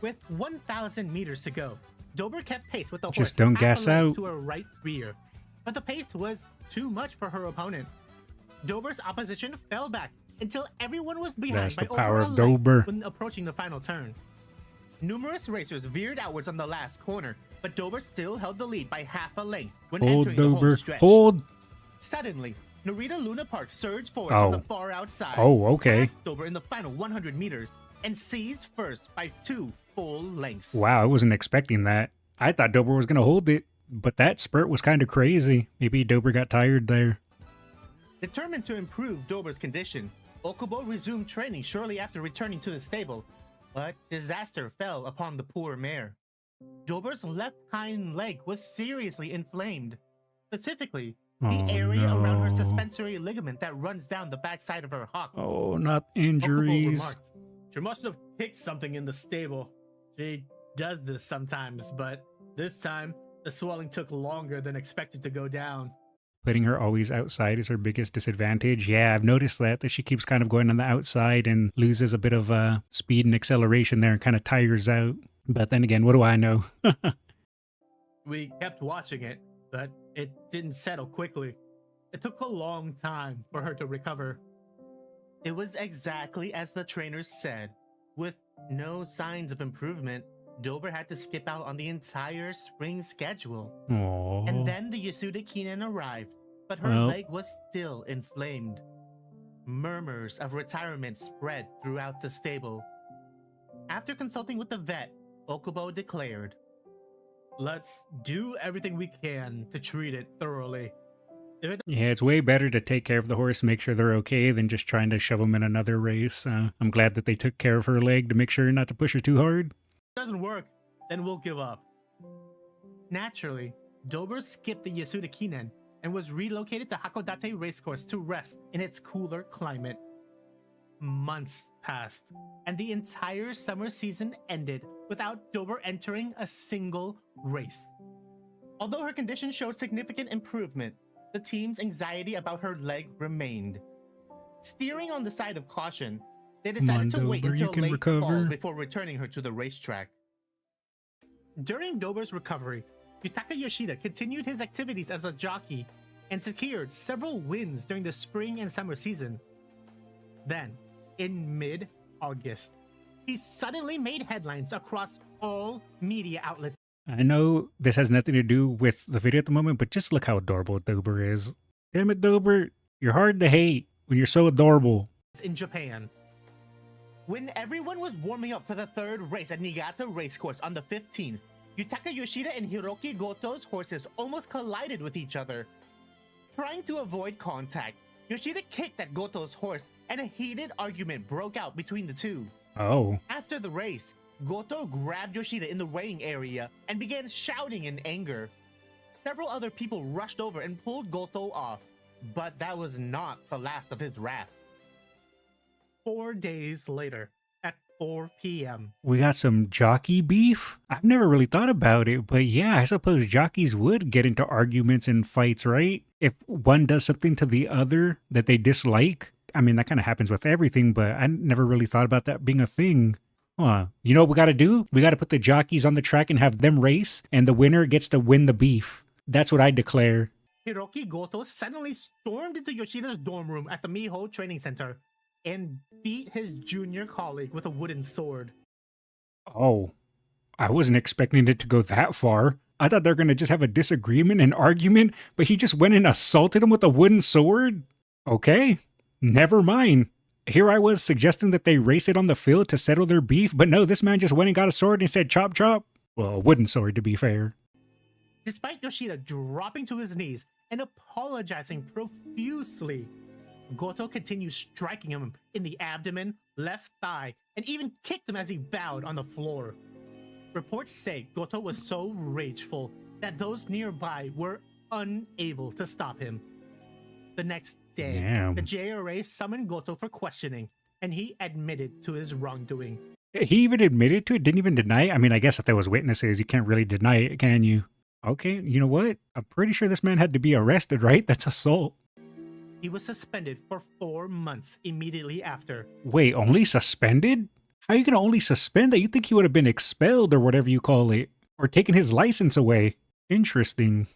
With 1,000 meters to go, Dober kept pace with the horse Just don't half a gas length out. to her right rear, but the pace was too much for her opponent. Dober's opposition fell back until everyone was behind That's by the power over of a length Dober. when approaching the final turn. Numerous racers veered outwards on the last corner, but Dober still held the lead by half a length when Hold, entering the home Dober. stretch. Hold. Suddenly, Narita Luna Park surged forward Oh. from the far outside. Oh, okay. Passed Dober in the final 100 meters and seized first by 2 full lengths. Wow, I wasn't expecting that. I thought Dober was going to hold it, but that spurt was kind of crazy. Maybe Dober got tired there. Determined to improve Dober's condition, Okubo resumed training shortly after returning to the stable, but disaster fell upon the poor mare. Dober's left hind leg was seriously inflamed. Specifically, the Oh, area around her no. suspensory ligament that runs down the backside of her hock. Oh, not Okubo injuries. remarked, She must have kicked something in the stable. She does this sometimes, but this time the swelling took longer than expected to go down. Putting her always outside is her biggest disadvantage. Yeah, I've noticed that she keeps kind of going on the outside and loses a bit of speed and acceleration there and kind of tires out. But then again, what do I know? We kept watching it, but it didn't settle quickly. It took a long time for her to recover. It was exactly as the trainers said. With no signs of improvement, Dober had to skip out on the entire spring schedule. Oh. And then the Yasuda Kinen arrived, but her Well. leg was still inflamed. Murmurs of retirement spread throughout the stable. After consulting with the vet, Okubo declared, Let's do everything we can to treat it thoroughly. If it Yeah, it's way better to take care of the horse, make sure they're okay, than just trying to shove them in another race. I'm glad that they took care of her leg to make sure not to push her too hard. doesn't work, then we'll give up. Naturally, Dober skipped the Yasuda Kinen and was relocated to Hakodate Racecourse to rest in its cooler climate. Months passed, and the entire summer season ended without Dober entering a single race. Although her condition showed significant improvement, the team's anxiety about her leg remained. Steering on the side of caution, they decided to wait Dober, you until can late recover. fall before returning her to the racetrack. During Dober's recovery, Yutaka Yoshida continued his activities as a jockey and secured several wins during the spring and summer season. Then, in mid-August, he suddenly made headlines across all media outlets. I know this has nothing to do with the video at the moment, but just look how adorable Dober is. Damn it, Dober, you're hard to hate when you're so adorable. In Japan. When everyone was warming up for the third race at Niigata Racecourse on the 15th, Yutaka Yoshida and Hiroki Goto's horses almost collided with each other. Trying to avoid contact, Yoshida kicked at Goto's horse and a heated argument broke out between the two. Oh. After the race, Goto grabbed Yoshida in the weighing area and began shouting in anger. Several other people rushed over and pulled Goto off, but that was not the last of his wrath. 4 days later, at 4 p.m. We got some jockey beef? I've never really thought about it, but yeah, I suppose jockeys would get into arguments and fights, right? If one does something to the other that they dislike. I mean, that kind of happens with everything, but I never really thought about that being a thing. You know what we got to do? We got to put the jockeys on the track and have them race, and the winner gets to win the beef. That's what I declare. Hiroki Goto suddenly stormed into Yoshida's dorm room at the Miho Training Center and beat his junior colleague with a wooden sword. Oh, I wasn't expecting it to go that far. I thought they were going to just have a disagreement and argument, but he just went and assaulted him with a wooden sword? Okay, never mind. Here I was suggesting that they race it on the field to settle their beef, but no, this man just went and got a sword and said chop chop. Well, a wooden sword to be fair. Despite Yoshida dropping to his knees and apologizing profusely, Goto continued striking him in the abdomen, left thigh, and even kicked him as he bowed on the floor. Reports say Goto was so rageful that those nearby were unable to stop him. The next day, Damn. the JRA summoned Goto for questioning, and he admitted to his wrongdoing. He even admitted to it, didn't even deny it? I mean, I guess if there was witnesses, you can't really deny it, can you? Okay, you know what? I'm pretty sure this man had to be arrested, right? That's assault. He was suspended for 4 months immediately after. Wait, only suspended? How are you going to only suspend that? You think he would have been expelled or whatever you call it? Or taken his license away? Interesting.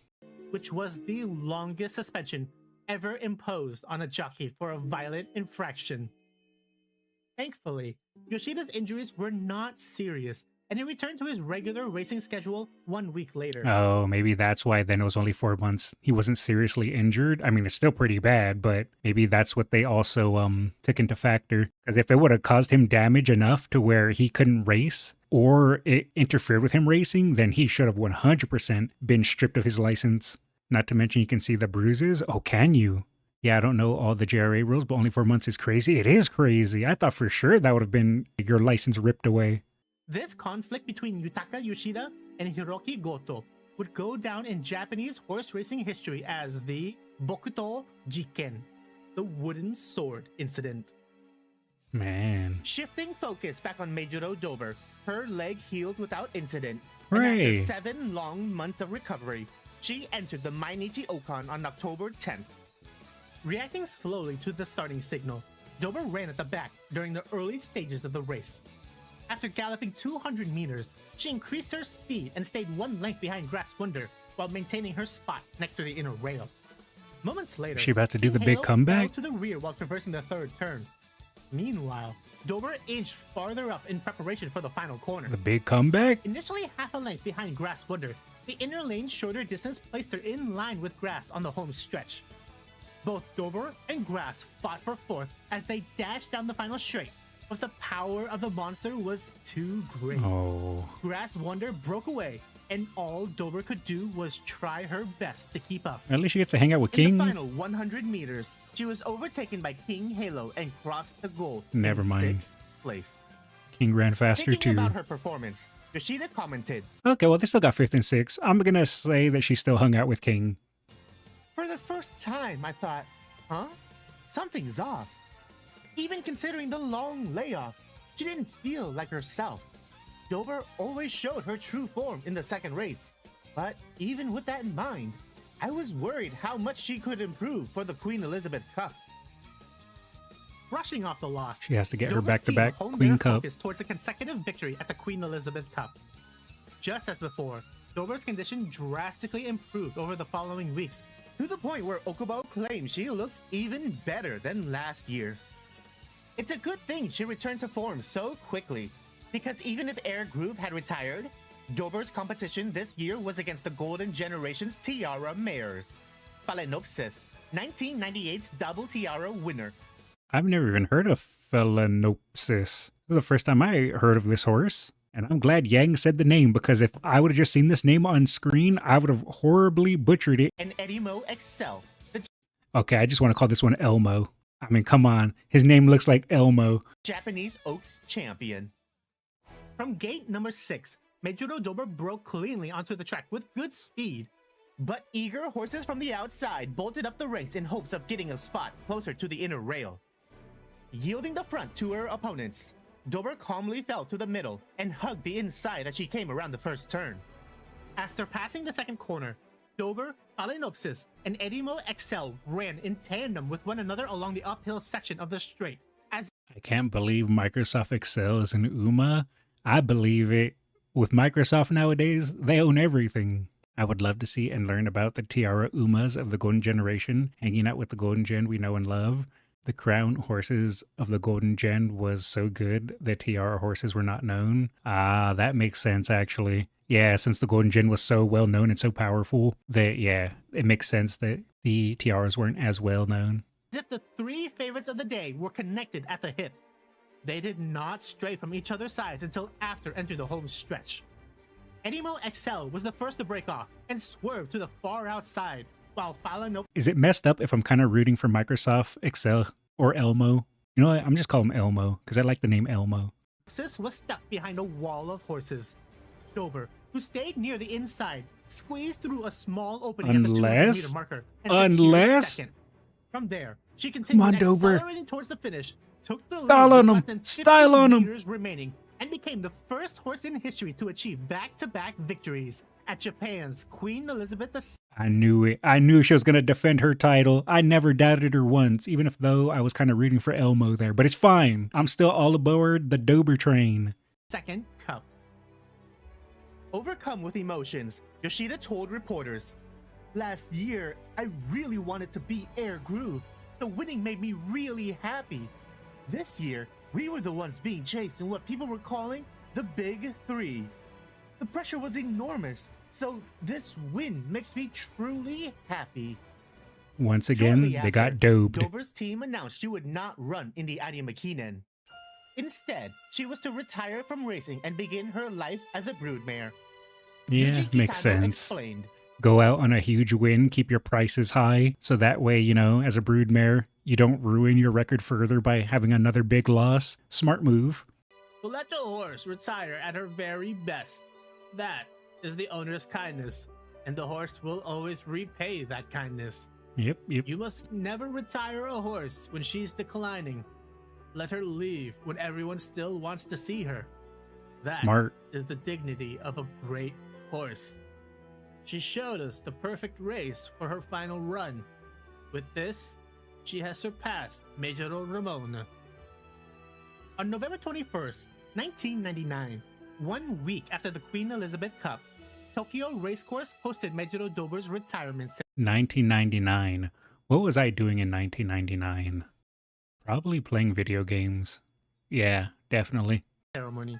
Which was the longest suspension ever imposed on a jockey for a violent infraction. Thankfully, Yoshida's injuries were not serious, and he returned to his regular racing schedule 1 week later. Oh, maybe that's why then it was only 4 months. He wasn't seriously injured. I mean, it's still pretty bad, but maybe that's what they also took into factor. Because if it would have caused him damage enough to where he couldn't race, or it interfered with him racing, then he should have 100% been stripped of his license. Not to mention you can see the bruises. Oh, can you? Yeah, I don't know all the JRA rules, but only 4 months is crazy. It is crazy. I thought for sure that would have been your license ripped away. This conflict between Yutaka Yoshida and Hiroki Goto would go down in Japanese horse racing history as the Bokuto Jiken, the wooden sword incident. Man. Shifting focus back on Mejiro Dober, her leg healed without incident. Hooray. And after 7 long months of recovery, she entered the Mainichi Okan on October 10th. Reacting slowly to the starting signal, Dober ran at the back during the early stages of the race. After galloping 200 meters, she increased her speed and stayed 1 length behind Grass Wonder while maintaining her spot next to the inner rail. Moments later, Is she about to do the King big Halo comeback? fell to the rear while traversing the third turn. Meanwhile, Dober inched farther up in preparation for the final corner. The big comeback? Initially half a length behind Grass Wonder, the inner lane's shorter distance placed her in line with Grass on the home stretch. Both Dober and Grass fought for fourth as they dashed down the final straight, but the power of the monster was too great. Oh. Grass Wonder broke away, and all Dober could do was try her best to keep up. At least she gets to hang out with In King. the final 100 meters, she was overtaken by King Halo and crossed the goal Never in mind. 6th place. King ran faster Thinking too. about her performance, Yoshida commented, Okay, well, they still got 5th and 6th. I'm going to say that she still hung out with King. "For the first time, I thought, huh? Something's off. Even considering the long layoff, she didn't feel like herself. Dober always showed her true form in the second race. But even with that in mind, I was worried how much she could improve for the Queen Elizabeth Cup." Brushing off the loss, She has to get her Dober's back-to-back team honed Queen their Cup. focus towards a consecutive victory at the Queen Elizabeth Cup. Just as before, Dober's condition drastically improved over the following weeks, to the point where Okubo claimed she looked even better than last year. It's a good thing she returned to form so quickly, because even if Air Groove had retired, Dober's competition this year was against the Golden Generation's Tiara mares. Phalaenopsis, 1998's double Tiara winner. I've never even heard of Phalaenopsis. This is the first time I heard of this horse. And I'm glad Yang said the name, because if I would have just seen this name on screen, I would have horribly butchered it. And Edimo Excel, the Okay, I just want to call this one Elmo. I mean, come on. His name looks like Elmo. Japanese Oaks champion. From gate number 6, Mejiro Dober broke cleanly onto the track with good speed. But eager horses from the outside bolted up the race in hopes of getting a spot closer to the inner rail. Yielding the front to her opponents, Dober calmly fell to the middle and hugged the inside as she came around the first turn. After passing the second corner, Dober, Phalaenopsis, and Edimo Excel ran in tandem with one another along the uphill section of the straight. As I can't believe Microsoft Excel is an Uma. I believe it. With Microsoft nowadays, they own everything. I would love to see and learn about the Tiara Umas of the Golden Generation, hanging out with the Golden Gen we know and love. The crown horses of the Golden Gen was so good, the Tiara horses were not known. Ah, that makes sense, actually. Yeah, since the Golden Gen was so well known and so powerful, that, yeah, it makes sense that the Tiaras weren't as well known. if the three favorites of the day were connected at the hip. They did not stray from each other's sides until after entering the home stretch. Edimo XL was the first to break off and swerve to the far outside, while Phalaenopsis Is it messed up if I'm kind of rooting for Microsoft Excel or Elmo? You know what? I'm just calling him Elmo because I like the name Elmo. was stuck behind a wall of horses. Dober, who stayed near the inside, squeezed through a small opening at the 200-meter marker and secured second. From there, she continued accelerating towards the finish, took the lead with less than 50 meters remaining, and became the first horse in history to achieve back-to-back victories at Japan's Queen Elizabeth II. I knew it. I knew she was going to defend her title. I never doubted her once, even if though I was kind of rooting for Elmo there. But it's fine. I'm still all aboard the Dober train. Second cup. Overcome with emotions, Yoshida told reporters, "Last year, I really wanted to beat Air Groove. The winning made me really happy. This year, we were the ones being chased in what people were calling the Big Three. The pressure was enormous, so this win makes me truly happy." Once again, they got dobed. Dober's team announced she would not run in the Arimakinen. Instead, she was to retire from racing and begin her life as a broodmare. Yeah, Yuji makes Kitano sense. explained, Go out on a huge win, keep your prices high, so that way, you know, as a broodmare, you don't ruin your record further by having another big loss. Smart move. "To let a horse retire at her very best, that is the owner's kindness, and the horse will always repay that kindness. Yep. You must never retire a horse when she's declining. Let her leave when everyone still wants to see her. That Smart. is the dignity of a great horse. She showed us the perfect race for her final run. With this, she has surpassed Mejiro Ramon." On November 21st, 1999, 1 week after the Queen Elizabeth Cup, Tokyo Racecourse hosted Mejiro Dober's retirement 1999. What was I doing in 1999? Probably playing video games. Yeah, definitely. ceremony.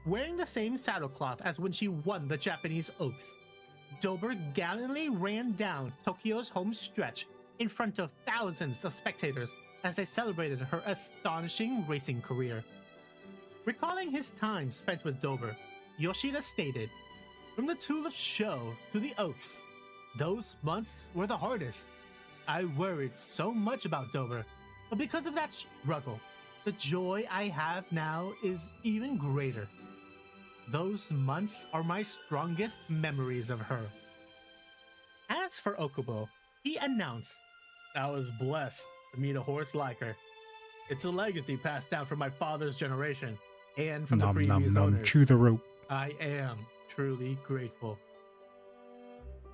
Wearing the same saddlecloth as when she won the Japanese Oaks, Dober gallantly ran down Tokyo's home stretch in front of thousands of spectators as they celebrated her astonishing racing career. Recalling his time spent with Dober, Yoshida stated, "From the Tulip Show to the Oaks, those months were the hardest. I worried so much about Dober, but because of that struggle, the joy I have now is even greater." Those months are my strongest memories of her. As for Okubo, he announced, I was blessed to meet a horse like her. It's a legacy passed down from my father's generation and from the Nom nom previous nom. owners. Chew the rope. I am truly grateful.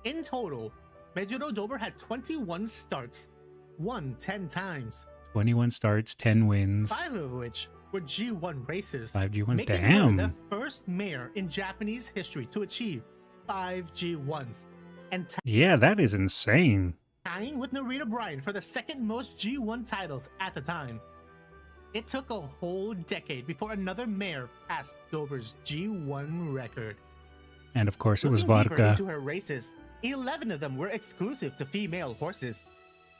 in total, Mejiro Dober had 21 starts, won 10 times, 21 starts, 10 wins. 5 of which were G1 races, 5 G1s. making Damn. her the first mare in Japanese history to achieve 5 G1s, and Yeah, that is insane. tying with Narita Bryan for the second most G1 titles at the time. It took a whole decade before another mare passed Dober's G1 record. And of course, it was Looking deeper vodka. into her races, 11 of them were exclusive to female horses.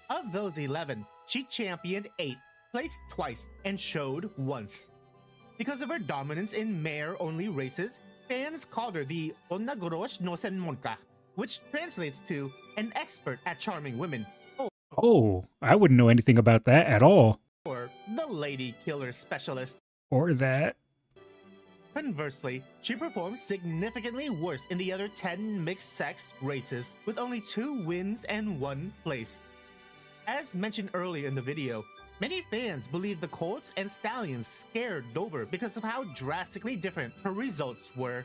Of those 11, she championed 8, placed twice, and showed once. Because of her dominance in mare-only races, fans called her the Onnagoroshi no Senmonka, which translates to an expert at charming women, Oh, I wouldn't know anything about that at all. or the lady killer specialist. Or that. Conversely, she performed significantly worse in the other 10 mixed-sex races, with only 2 wins and 1 place. As mentioned earlier in the video, many fans believe the colts and stallions scared Dober because of how drastically different her results were.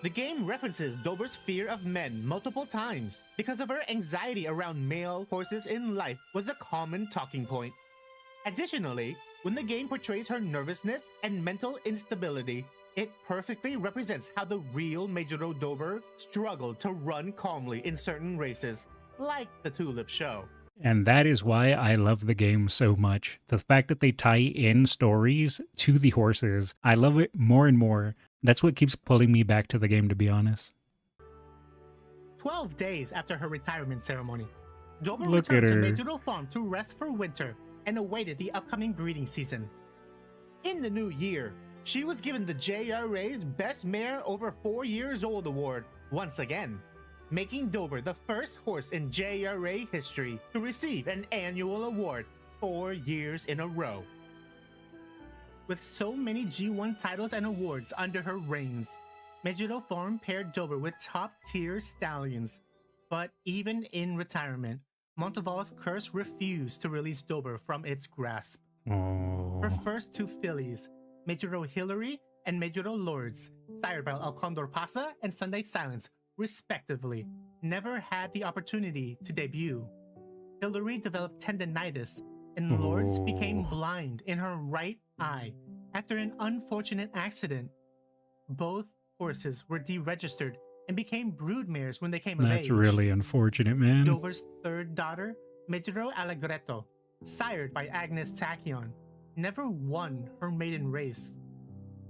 The game references Dober's fear of men multiple times because of her anxiety around male horses in life was a common talking point. Additionally, when the game portrays her nervousness and mental instability, it perfectly represents how the real Mejiro Dober struggled to run calmly in certain races, like the Tulip Show. And that is why I love the game so much. The fact that they tie in stories to the horses, I love it more and more. That's what keeps pulling me back to the game, to be honest. 12 days after her retirement ceremony, Dober Look at returned her. to Mejiro Farm to rest for winter and awaited the upcoming breeding season. In the new year, she was given the JRA's Best Mare Over 4 Years Old award once again, making Dober the first horse in JRA history to receive an annual award 4 years in a row. With so many G1 titles and awards under her reigns, Mejiro Farm paired Dober with top-tier stallions. But even in retirement, Monteval's curse refused to release Dober from its grasp. Oh. Her first 2 fillies, Mejiro Hillary and Mejiro Lords, sired by El Condor Pasa and Sunday Silence, respectively, never had the opportunity to debut. Hillary developed tendinitis, and Lords became blind in her right eye after an unfortunate accident. Both horses were deregistered and became broodmares when they came of age. That's really unfortunate, man. Dober's third daughter, Mejiro Allegretto, sired by Agnes Tachyon, never won her maiden race.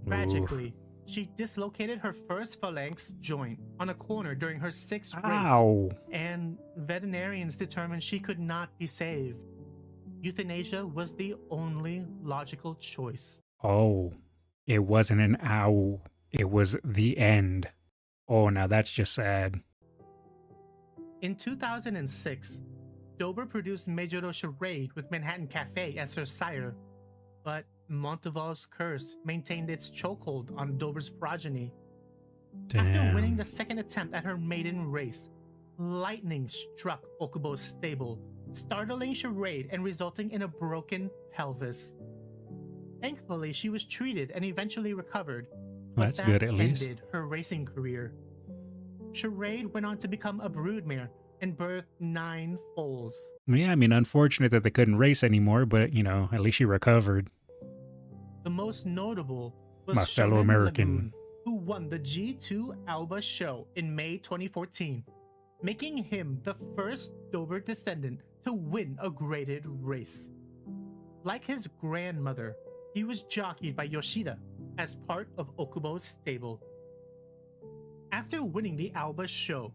Tragically, she dislocated her first phalanx joint on a corner during her 6th race, Ow. and veterinarians determined she could not be saved. Euthanasia was the only logical choice. Oh, it wasn't an ow. It was the end. Oh, now that's just sad. In 2006, Dober produced Mejiro Charade with Manhattan Cafe as her sire, but Monteval's curse maintained its chokehold on Dober's progeny. After winning Damn. the second attempt at her maiden race, lightning struck Okubo's stable, startling Charade and resulting in a broken pelvis. Thankfully, she was treated and eventually recovered. but That's that good at least. ended her racing career. Charade went on to become a broodmare and birthed 9 foals. Yeah, I mean, unfortunate that they couldn't race anymore, but, you know, at least she recovered. The most notable was My fellow Shonen American. Lagoon, who won the G2 Alba show in May 2014, making him the first Dober descendant to win a graded race. Like his grandmother, he was jockeyed by Yoshida as part of Okubo's stable. After winning the Alba show,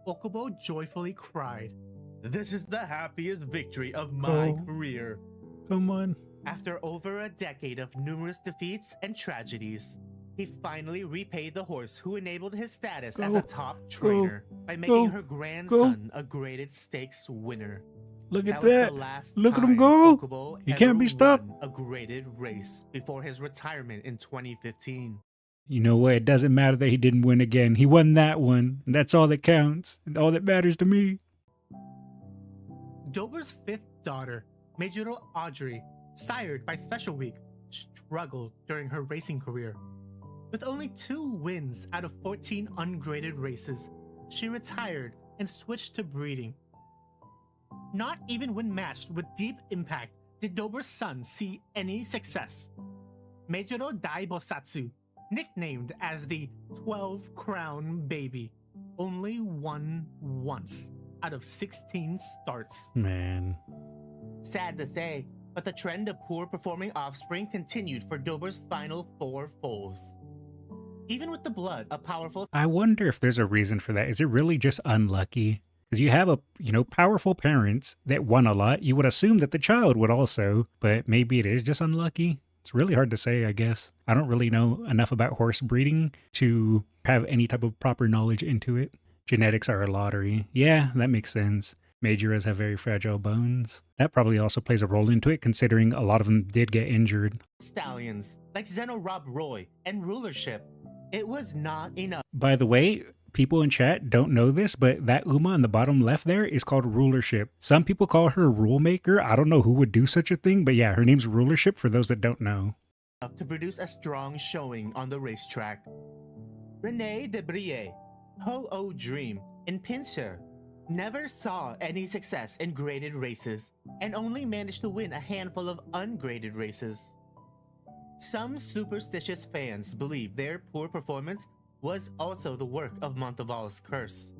Okubo joyfully cried, This is the happiest victory of my Oh. career. Come on. after over a decade of numerous defeats and tragedies. He finally repaid the horse who enabled his status as a top trainer by making her grandson a graded stakes winner. Look at was that. the last Look at him time go. Okubo He ever can't be stopped. won a graded race before his retirement in 2015. You know what? It doesn't matter that he didn't win again. He won that one, and that's all that counts, and all that matters to me. Dober's fifth daughter, Mejiro Audrey, sired by Special Week, struggled during her racing career. With only 2 wins out of 14 ungraded races, she retired and switched to breeding. Not even when matched with Deep Impact did Dober's son see any success. Mejiro Daibosatsu, nicknamed as the 12 Crown Baby, only won once out of 16 starts. Man. Sad to say, but the trend of poor performing offspring continued for Dober's final 4 foals. Even with the blood of powerful... I wonder if there's a reason for that. Is it really just unlucky? Because you have powerful parents that won a lot. You would assume that the child would also, but maybe it is just unlucky. It's really hard to say, I guess. I don't really know enough about horse breeding to have any type of proper knowledge into it. Genetics are a lottery. Yeah, that makes sense. Majoras have very fragile bones. That probably also plays a role into it, considering a lot of them did get injured. Stallions like Zeno Rob Roy and Rulership. It was not enough. By the way, people in chat don't know this, but that Uma on the bottom left there is called Rulership. Some people call her Rule Maker. I don't know who would do such a thing, but yeah, her name's Rulership for those that don't know. To produce a strong showing on the racetrack. Rene Debrier, Ho-Oh Dream, and Pincer never saw any success in graded races and only managed to win a handful of ungraded races. Some superstitious fans believe their poor performance was also the work of Monteval's curse.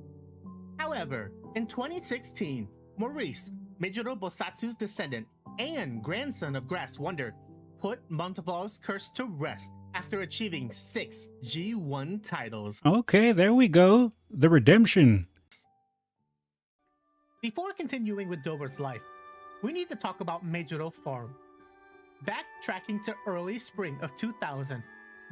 However, in 2016, Maurice, Mejiro Bosatsu's descendant and grandson of Grass Wonder, put Monteval's curse to rest after achieving 6 G1 titles. Okay, there we go. The redemption. Before continuing with Dober's life, we need to talk about Mejiro Farm. Backtracking to early spring of 2000,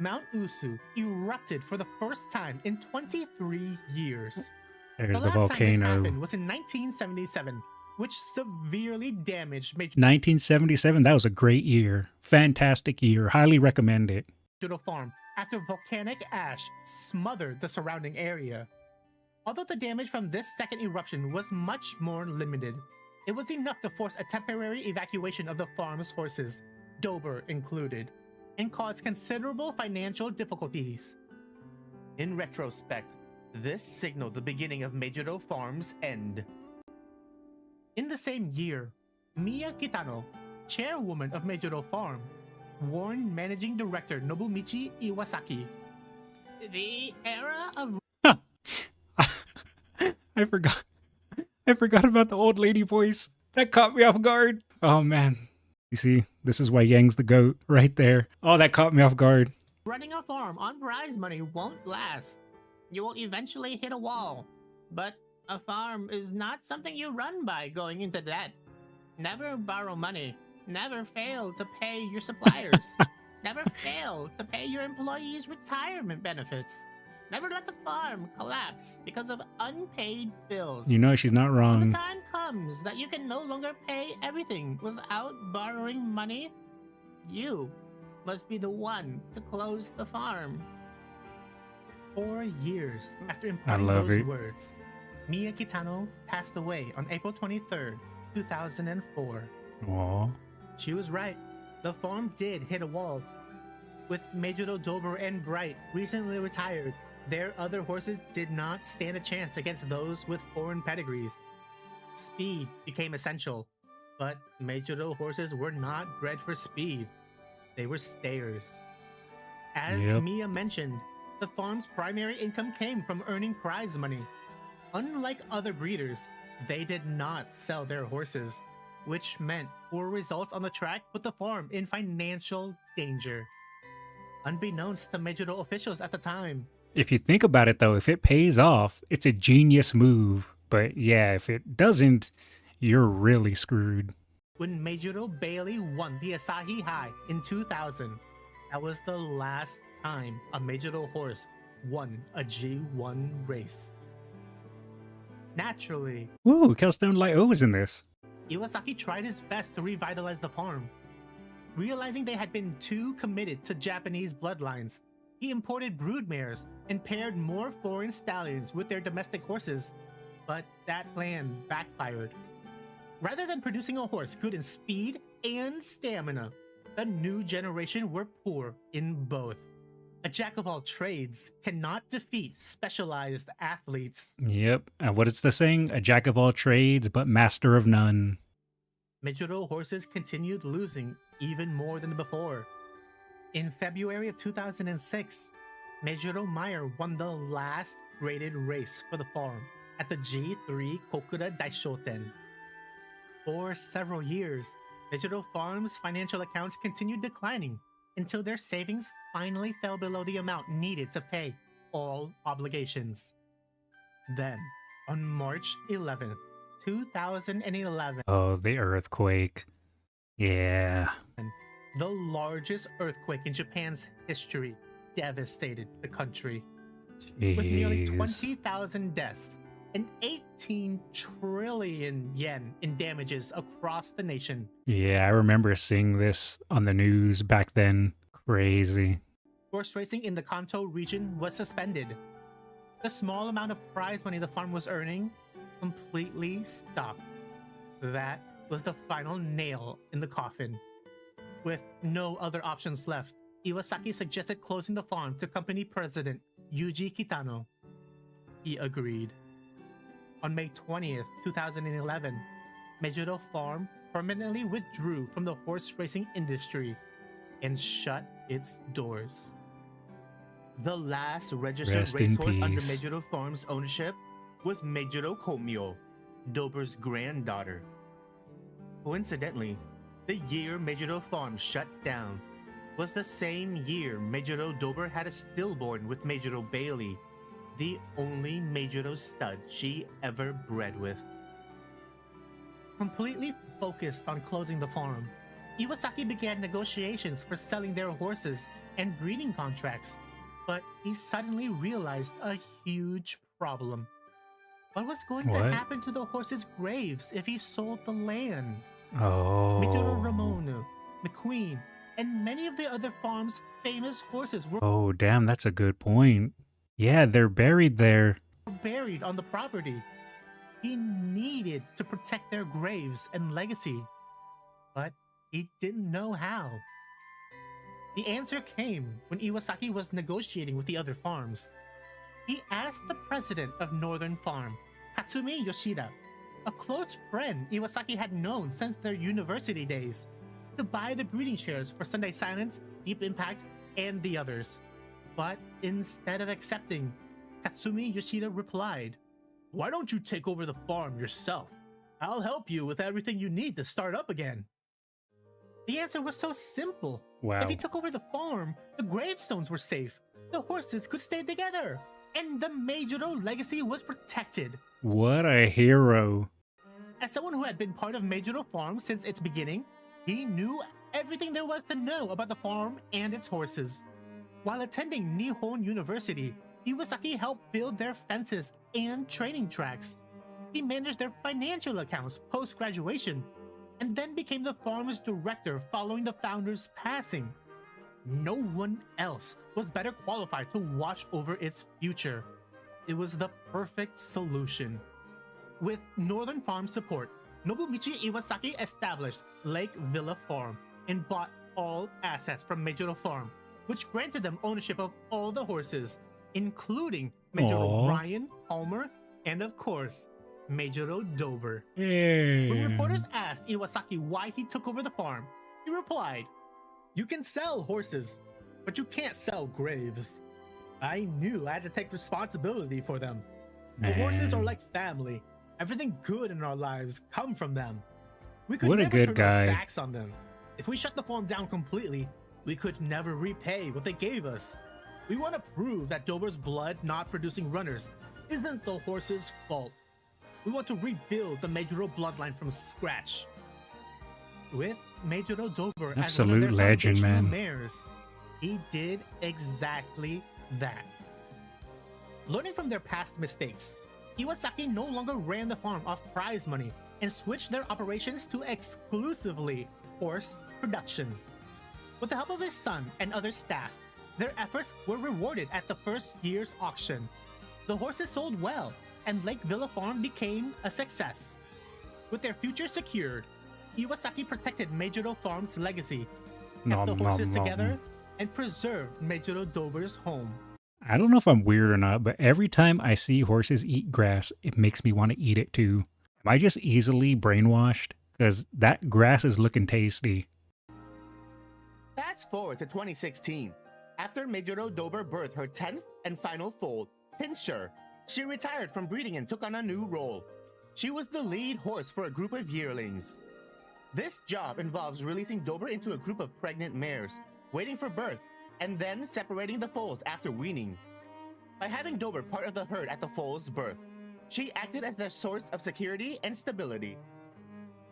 Mount Usu erupted for the first time in 23 years. There's the last time this volcano. happened was in 1977, which severely damaged 1977, that was a great year. Fantastic year. Highly recommend it. Mejiro Farm after volcanic ash smothered the surrounding area. Although the damage from this second eruption was much more limited, it was enough to force a temporary evacuation of the farm's horses, Dober included, and caused considerable financial difficulties. In retrospect, this signaled the beginning of Mejiro Farm's end. In the same year, Miya Kitano, chairwoman of Mejiro Farm, warned managing director Nobumichi Iwasaki, "The era of..." I forgot about the old lady voice. That caught me off guard. Oh man. You see, this is why Yang's the GOAT right there. Oh, that caught me off guard. "Running a farm on prize money won't last. You will eventually hit a wall. But a farm is not something you run by going into debt. Never borrow money. Never fail to pay your suppliers. Never fail to pay your employees' retirement benefits. Never let the farm collapse because of unpaid bills. You know she's not When wrong. the time comes that you can no longer pay everything without borrowing money, you must be the one to close the farm." 4 years after imparting love those it. words, Miya Kitano passed away on April 23rd, 2004. Aw. She was right. The farm did hit a wall. With Mejiro Dober and Bright recently retired, their other horses did not stand a chance against those with foreign pedigrees. Speed became essential, but Mejiro horses were not bred for speed. They were stayers. As Yep. Mia mentioned, the farm's primary income came from earning prize money. Unlike other breeders, they did not sell their horses, which meant poor results on the track put the farm in financial danger. Unbeknownst to Mejiro officials at the time, If you think about it though, if it pays off, it's a genius move. But yeah, if it doesn't, you're really screwed. when Mejiro Bailey won the Asahi High in 2000, that was the last time a Mejiro horse won a G1 race. Naturally, Ooh, Kelstone Light O was in this. Iwasaki tried his best to revitalize the farm. Realizing they had been too committed to Japanese bloodlines, He imported brood mares and paired more foreign stallions with their domestic horses, but that plan backfired. Rather than producing a horse good in speed and stamina, the new generation were poor in both. A jack of all trades cannot defeat specialized athletes. Yep. And what is the saying? A jack of all trades, but master of none. Mejiro horses continued losing even more than before. In February of 2006, Mejiro Meyer won the last graded race for the farm at the G3 Kokura Daishoten. For several years, Mejiro Farm's financial accounts continued declining until their savings finally fell below the amount needed to pay all obligations. Then, on March 11th, 2011, Oh, the earthquake. Yeah. the largest earthquake in Japan's history devastated the country. With nearly Jeez. 20,000 deaths and 18 trillion yen in damages across the nation. Yeah, I remember seeing this on the news back then. Crazy. Horse racing in the Kanto region was suspended. The small amount of prize money the farm was earning completely stopped. That was the final nail in the coffin. With no other options left, Iwasaki suggested closing the farm to company president Yuji Kitano. He agreed. On May 20th, 2011, Mejiro Farm permanently withdrew from the horse racing industry and shut its doors. The last registered Rest in racehorse under peace. Mejiro Farm's ownership was Mejiro Komyo, Dober's granddaughter. Coincidentally, the year Mejiro Farm shut down was the same year Mejiro Dober had a stillborn with Mejiro Bailey, the only Mejiro stud she ever bred with. Completely focused on closing the farm, Iwasaki began negotiations for selling their horses and breeding contracts, but he suddenly realized a huge problem. What was going to What? happen to the horses' graves if he sold the land? Oh. Mejiro Ramonu, McQueen, and many of the other farms' famous horses were Oh, damn, that's a good point. Yeah, they're buried there. buried on the property. He needed to protect their graves and legacy, but he didn't know how. The answer came when Iwasaki was negotiating with the other farms. He asked the president of Northern Farm, Katsumi Yoshida, a close friend Iwasaki had known since their university days, to buy the breeding shares for Sunday Silence, Deep Impact, and the others. But instead of accepting, Katsumi Yoshida replied, "Why don't you take over the farm yourself? I'll help you with everything you need to start up again." The answer was so simple. Wow. If he took over the farm, the gravestones were safe, the horses could stay together, and the Mejiro legacy was protected. What a hero. As someone who had been part of Mejiro Farm since its beginning, he knew everything there was to know about the farm and its horses. While attending Nihon University, Iwasaki helped build their fences and training tracks. He managed their financial accounts post-graduation, and then became the farm's director following the founder's passing. No one else was better qualified to watch over its future. It was the perfect solution. With Northern Farm support, Nobumichi Iwasaki established Lake Villa Farm and bought all assets from Mejiro Farm, which granted them ownership of all the horses, including Mejiro Aw. Ryan, Palmer, and of course, Mejiro Dober. Yeah. When reporters asked Iwasaki why he took over the farm, he replied, "You can sell horses, but you can't sell graves. I knew I had to take responsibility for them. The horses are Man. like family. Everything good in our lives come from them. We could What a never good turn guy. our backs on them. If we shut the farm down completely, we could never repay what they gave us. We want to prove that Dober's blood not producing runners isn't the horse's fault. We want to rebuild the Mejiro bloodline from scratch." With Mejiro Dober as one of Absolute their legend, foundational man. mares, he did exactly that. Learning from their past mistakes, Iwasaki no longer ran the farm off prize money and switched their operations to exclusively horse production. With the help of his son and other staff, Their efforts were rewarded at the first year's auction. The horses sold well, and Lake Villa Farm became a success. With their future secured, Iwasaki protected Mejiro Farm's legacy, kept the horses together, and preserved Mejiro Dober's home. I don't know if I'm weird or not, but every time I see horses eat grass, it makes me want to eat it too. Am I just easily brainwashed? Because that grass is looking tasty. Fast forward to 2016. After Mejiro Dober birthed her 10th and final foal, Pinscher, she retired from breeding and took on a new role. She was the lead horse for a group of yearlings. This job involves releasing Dober into a group of pregnant mares, waiting for birth, and then separating the foals after weaning. By having Dober part of the herd at the foal's birth, she acted as their source of security and stability.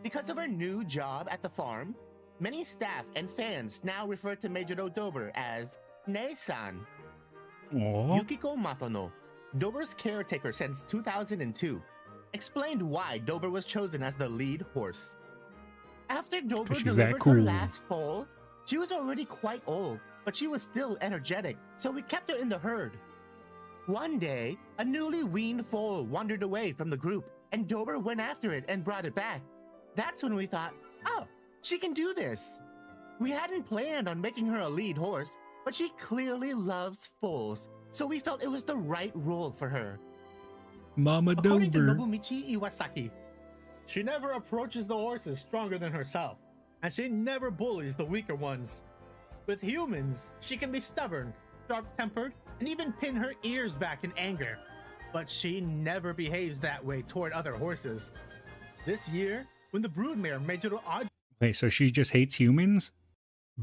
Because of her new job at the farm, many staff and fans now refer to Mejiro Dober as Ne-san. Yukiko Matono, Dober's caretaker since 2002, explained why Dober was chosen as the lead horse. After Dober delivered her last foal, she was already quite old, but she was still energetic, so we kept her in the herd. One day, a newly weaned foal wandered away from the group, and Dober went after it and brought it back. That's when we thought, oh, she can do this. We hadn't planned on making her a lead horse, but she clearly loves foals, so we felt it was the right role for her. Mama According to Dober. Nobumichi Iwasaki, She never approaches the horses stronger than herself, and she never bullies the weaker ones. With humans, she can be stubborn, sharp-tempered, and even pin her ears back in anger. But she never behaves that way toward other horses. This year, when the broodmare Mejiro Wait, so she just hates humans?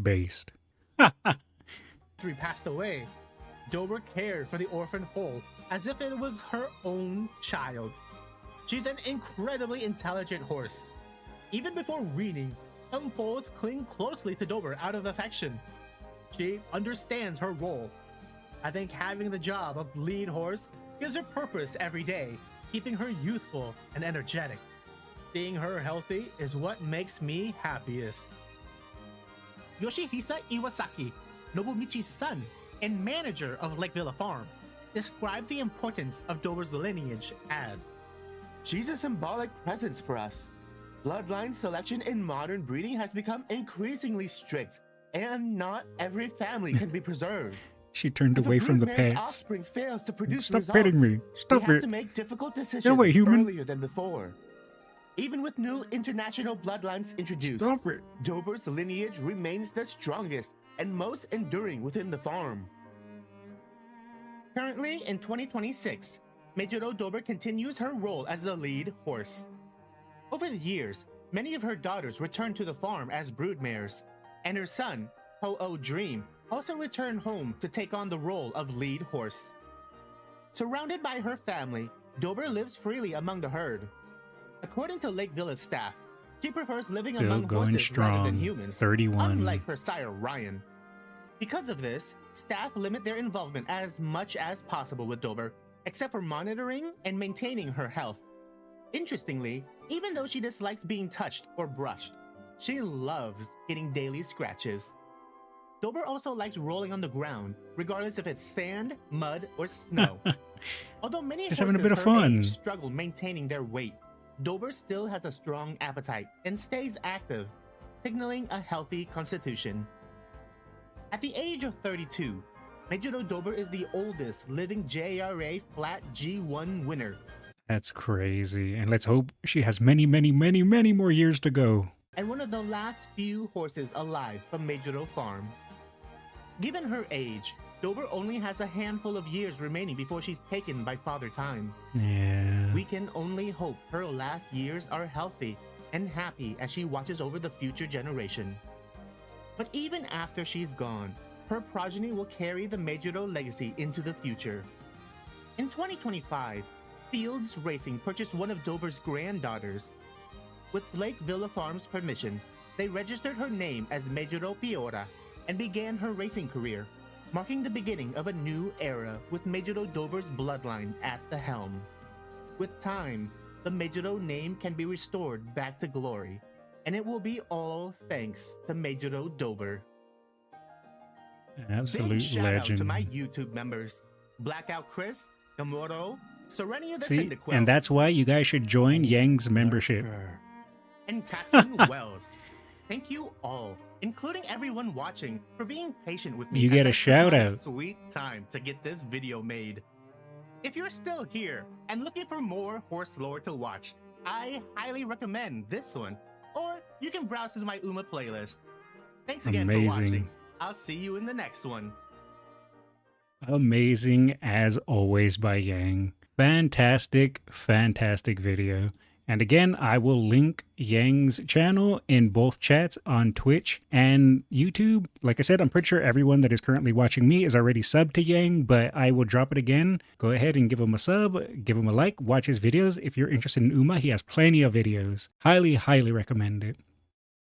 Based. Audrey passed away, Dober cared for the orphan foal as if it was her own child. She's an incredibly intelligent horse. Even before weaning, some foals cling closely to Dober out of affection. She understands her role. I think having the job of lead horse gives her purpose every day, keeping her youthful and energetic. Seeing her healthy is what makes me happiest. Yoshihisa Iwasaki, Nobumichi's son and manager of Lake Villa Farm, described the importance of Dober's lineage as, "She's a symbolic presence for us. Bloodline selection in modern breeding has become increasingly strict, and not every family can be preserved. She turned If a away from the broodmare's pets. offspring fails to produce Stop results, petting me. Stop they have it. to make difficult decisions Get away, human. earlier than before. Even with new international bloodlines introduced, Stop it. Dober's lineage remains the strongest and most enduring within the farm." Currently, in 2026, Mejiro Dober continues her role as the lead horse. Over the years, many of her daughters returned to the farm as broodmares, and her son, Ho-Oh Dream, also returned home to take on the role of lead horse. Surrounded by her family, Dober lives freely among the herd. According to Lake Villa's staff, she prefers living Still among going horses rather than strong. humans, 31. unlike her sire Ryan. Because of this, staff limit their involvement as much as possible with Dober, except for monitoring and maintaining her health. Interestingly, even though she dislikes being touched or brushed, she loves getting daily scratches. Dober also likes rolling on the ground, regardless if it's sand, mud, or snow. Although many Just horses having a bit of her fun. age struggle maintaining their weight, Dober still has a strong appetite and stays active, signaling a healthy constitution. At the age of 32, Mejiro Dober is the oldest living JRA Flat G1 winner, That's crazy. And let's hope she has many, many, many, many more years to go. and one of the last few horses alive from Mejiro Farm. Given her age, Dober only has a handful of years remaining before she's taken by Father Time. Yeah. We can only hope her last years are healthy and happy as she watches over the future generation. But even after she's gone, her progeny will carry the Mejiro legacy into the future. In 2025, Fields Racing purchased one of Dober's granddaughters. With Lake Villa Farm's permission, they registered her name as Mejiro Piora and began her racing career, marking the beginning of a new era with Mejiro Dober's bloodline at the helm. With time, the Mejiro name can be restored back to glory, and it will be all thanks to Mejiro Dober. Absolute Big shout out to legend. my YouTube members, Blackout Chris, Gamoro, Serenia the See, Cyndaquil, and that's why you guys should join Yang's membership. and Katsun Wells. Thank you all, including everyone watching, for being patient with me. You as get I a took shout my out. Sweet time to get this video made. If you're still here and looking for more horse lore to watch, I highly recommend this one. Or you can browse through my Uma playlist. Thanks again for watching. Amazing. I'll see you in the next one. Amazing as always by Yang. Fantastic, fantastic video. And again, I will link Yang's channel in both chats on Twitch and YouTube. Like I said, I'm pretty sure everyone that is currently watching me is already subbed to Yang, but I will drop it again. Go ahead and give him a sub, give him a like, watch his videos. If you're interested in Uma, he has plenty of videos. Highly, highly recommend it.